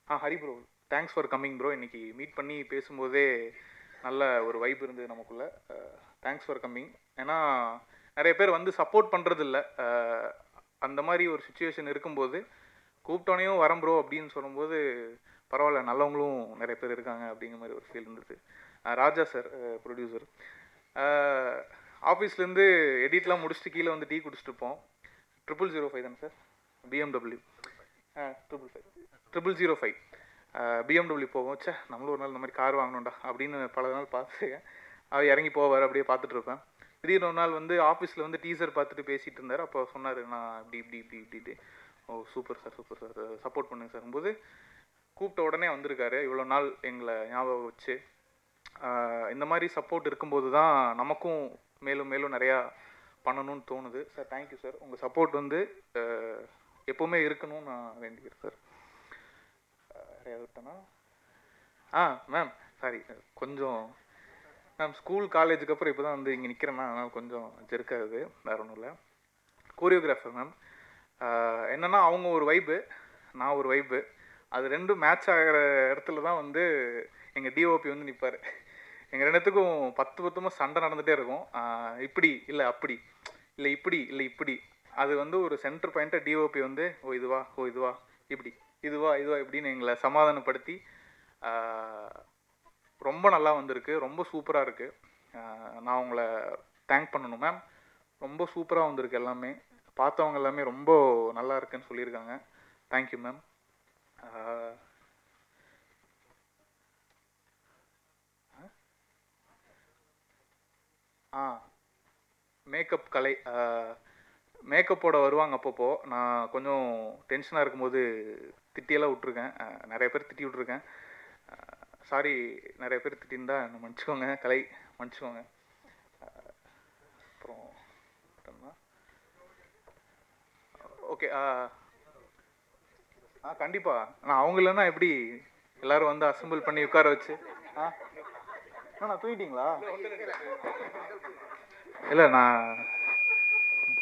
Hari bro, thanks for coming bro. இன்றைக்கி மீட் பண்ணி பேசும்போதே நல்ல ஒரு வைப் இருந்தது நமக்குள்ளே. Thanks for coming. ஏன்னா நிறைய பேர் வந்து சப்போர்ட் பண்ணுறதில்ல. அந்த மாதிரி ஒரு சுச்சுவேஷன் இருக்கும்போது கூப்பிட்டோனையும் வரேன் ப்ரோ அப்படின்னு சொல்லும்போது பரவாயில்ல, நல்லவங்களும் நிறைய பேர் இருக்காங்க அப்படிங்கிற மாதிரி ஒரு ஃபீல் இருந்தது. ராஜா சார் ப்ரொடியூசர், ஆஃபீஸ்லேருந்து எடிட்லாம் முடிச்சுட்டு கீழே வந்து டீ குடிச்சிட்டு இருப்போம். 0005 தானே சார்? BMW 0005 BMW போகும். சே, நம்மளும் ஒரு நாள் இந்த மாதிரி கார் வாங்கணும்டா அப்படின்னு பல நாள் பார்த்துருக்கேன். அவர் இறங்கி போவார், அப்படியே பார்த்துட்டு இருப்பேன். திடீர்னு ஒரு நாள் வந்து ஆஃபீஸில் வந்து டீசர் பார்த்துட்டு பேசிகிட்டு இருந்தார். அப்போ சொன்னார், நான் இப்படி ஓ சூப்பர் சார் சப்போர்ட் பண்ணுங்க சார் போது கூப்பிட்ட உடனே வந்திருக்காரு. இவ்வளோ நாள் எங்களை ஞாபகம் வச்சு இந்த மாதிரி சப்போர்ட் இருக்கும்போது தான் நமக்கும் மேலும் மேலும் நிறையா பண்ணணும்னு தோணுது. Sir thank you sir. உங்கள் சப்போர்ட் வந்து எப்போவுமே இருக்கணும்னு நான் வேண்டிக்கிறேன் சார். நிறையா விட்டேன்னா மேம் சாரி, கொஞ்சம் மேம் ஸ்கூல் காலேஜுக்கு அப்புறம் இப்போ தான் வந்து இங்கே நிற்கிறேன்னா அதனால் கொஞ்சம் ஜெருக்காகுது, வேறு ஒன்றும் இல்லை. கோரியோகிராஃபர் மேம் என்னென்னா அவங்க ஒரு வைப்பு, நான் ஒரு வைப்பு, அது ரெண்டும் மேட்ச் ஆகிற இடத்துல தான் வந்து எங்கள் டிஓபி வந்து நிற்பார். எங்கள் ரெண்டுத்துக்கும் 10 சண்டை நடந்துகிட்டே இருக்கும். இப்படி இல்லை அப்படி இல்லை இப்படி அது வந்து ஒரு சென்டர் பாயிண்ட்டை டிஓபி வந்து ஓ இதுவா இப்படி இதுவா இப்படின்னு எங்களை சமாதானப்படுத்தி ரொம்ப நல்லா வந்திருக்கு. ரொம்ப சூப்பராக இருக்குது. நான் உங்களை தேங்க் பண்ணணும் மேம். ரொம்ப சூப்பராக வந்திருக்கு எல்லாமே. பார்த்தவங்க எல்லாமே ரொம்ப நல்லா இருக்குன்னு சொல்லியிருக்காங்க. Thank you ma'am. மேக்கப் கலை, மேக்கப்போட வருவாங்க அப்பப்போ. நான் கொஞ்சம் டென்ஷனாக இருக்கும்போது திட்டியெல்லாம் விட்ருக்கேன். நிறைய பேர் திட்டி விட்ருக்கேன். சாரி, நிறைய பேர் திட்டிருந்தா என்ன மன்னிச்சுக்கோங்க. கலை மன்னிச்சுக்கோங்க. அப்புறம் ஓகே கண்டிப்பாக நான் அவங்க இல்லைன்னா எப்படி எல்லோரும் வந்து அசம்பிள் பண்ணி உட்கார வச்சு நான் தூங்கிட்டீங்களா? இல்லை, நான்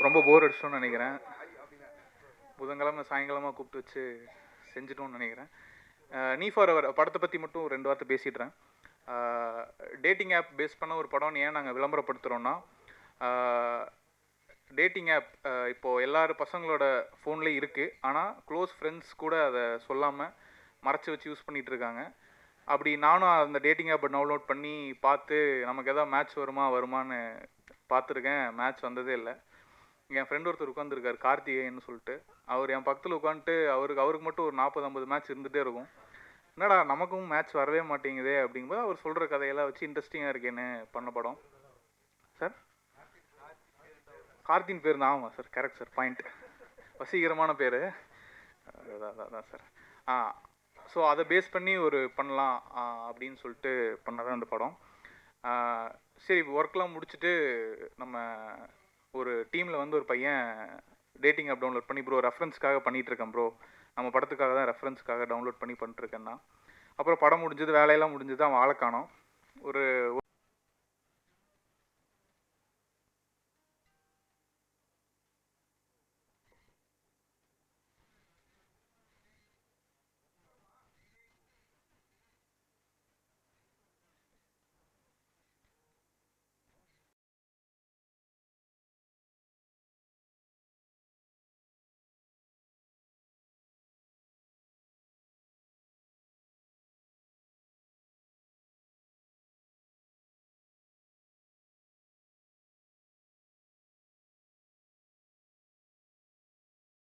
ரொம்ப போர் அடிச்சிட்டோன்னு நினைக்கிறேன். புதன்கிழமை சாயங்காலமாக கூப்பிட்டு வச்சு செஞ்சிட்டோன்னு நினைக்கிறேன். நீ ஃபார் அவர் படத்தை பற்றி மட்டும் 2 வார்த்தை பேசிடுறேன். டேட்டிங் ஆப் பேஸ் பண்ண ஒரு படம்னு ஏன் நாங்கள் விளம்பரப்படுத்துகிறோன்னா, டேட்டிங் ஆப் இப்போது எல்லாரும் பசங்களோட ஃபோன்லேயும் இருக்குது. ஆனால் க்ளோஸ் ஃப்ரெண்ட்ஸ் கூட அதை சொல்லாமல் மறைச்சி வச்சு யூஸ் பண்ணிகிட்ருக்காங்க. அப்படி நானும் அந்த டேட்டிங் ஆப்பை டவுன்லோட் பண்ணி பார்த்து நமக்கு எதாவது மேட்ச் வருமானு பார்த்துருக்கேன். மேட்ச் வந்ததே இல்லை. என் ஃப்ரெண்ட் ஒருத்தர் உட்காந்துருக்கார், கார்த்திகேயன்னு சொல்லிட்டு. அவர் என் பக்கத்தில் உட்காந்துட்டு அவருக்கு மட்டும் ஒரு 40-50 மேட்ச் இருந்துகிட்டே இருக்கும். என்னடா நமக்கும் மேட்ச் வரவே மாட்டேங்குதே அப்படிங்கும்போது அவர் சொல்கிற கதையெல்லாம் வச்சு இன்ட்ரெஸ்டிங்காக இருக்கேன்னு பண்ண படம் சார். கார்த்தின் பேர் தான். ஆமாம் சார், கரெக்ட் சார், பாயிண்ட். வசீகரமான பேர் அதான் சார். ஸோ அதை பேஸ் பண்ணி ஒரு பண்ணலாம் அப்படின்னு சொல்லிட்டு பண்ணதான் அந்த படம். சரி, ஒர்க்லாம் முடிச்சுட்டு நம்ம ஒரு டீமில் வந்து ஒரு பையன் டேட்டிங் ஆப் டவுன்லோட் பண்ணி ப்ரோ ரெஃபரன்ஸ்க்காக பண்ணிகிட்ருக்கேன் ப்ரோ, நம்ம படத்துக்காக தான் ரெஃபரன்ஸ்க்காக டவுன்லோட் பண்ணிட்டுருக்கேன்னா. அப்புறம் படம் முடிஞ்சது, வேலையெல்லாம் முடிஞ்சது, அவன் ஆளை காணோம். ஒரு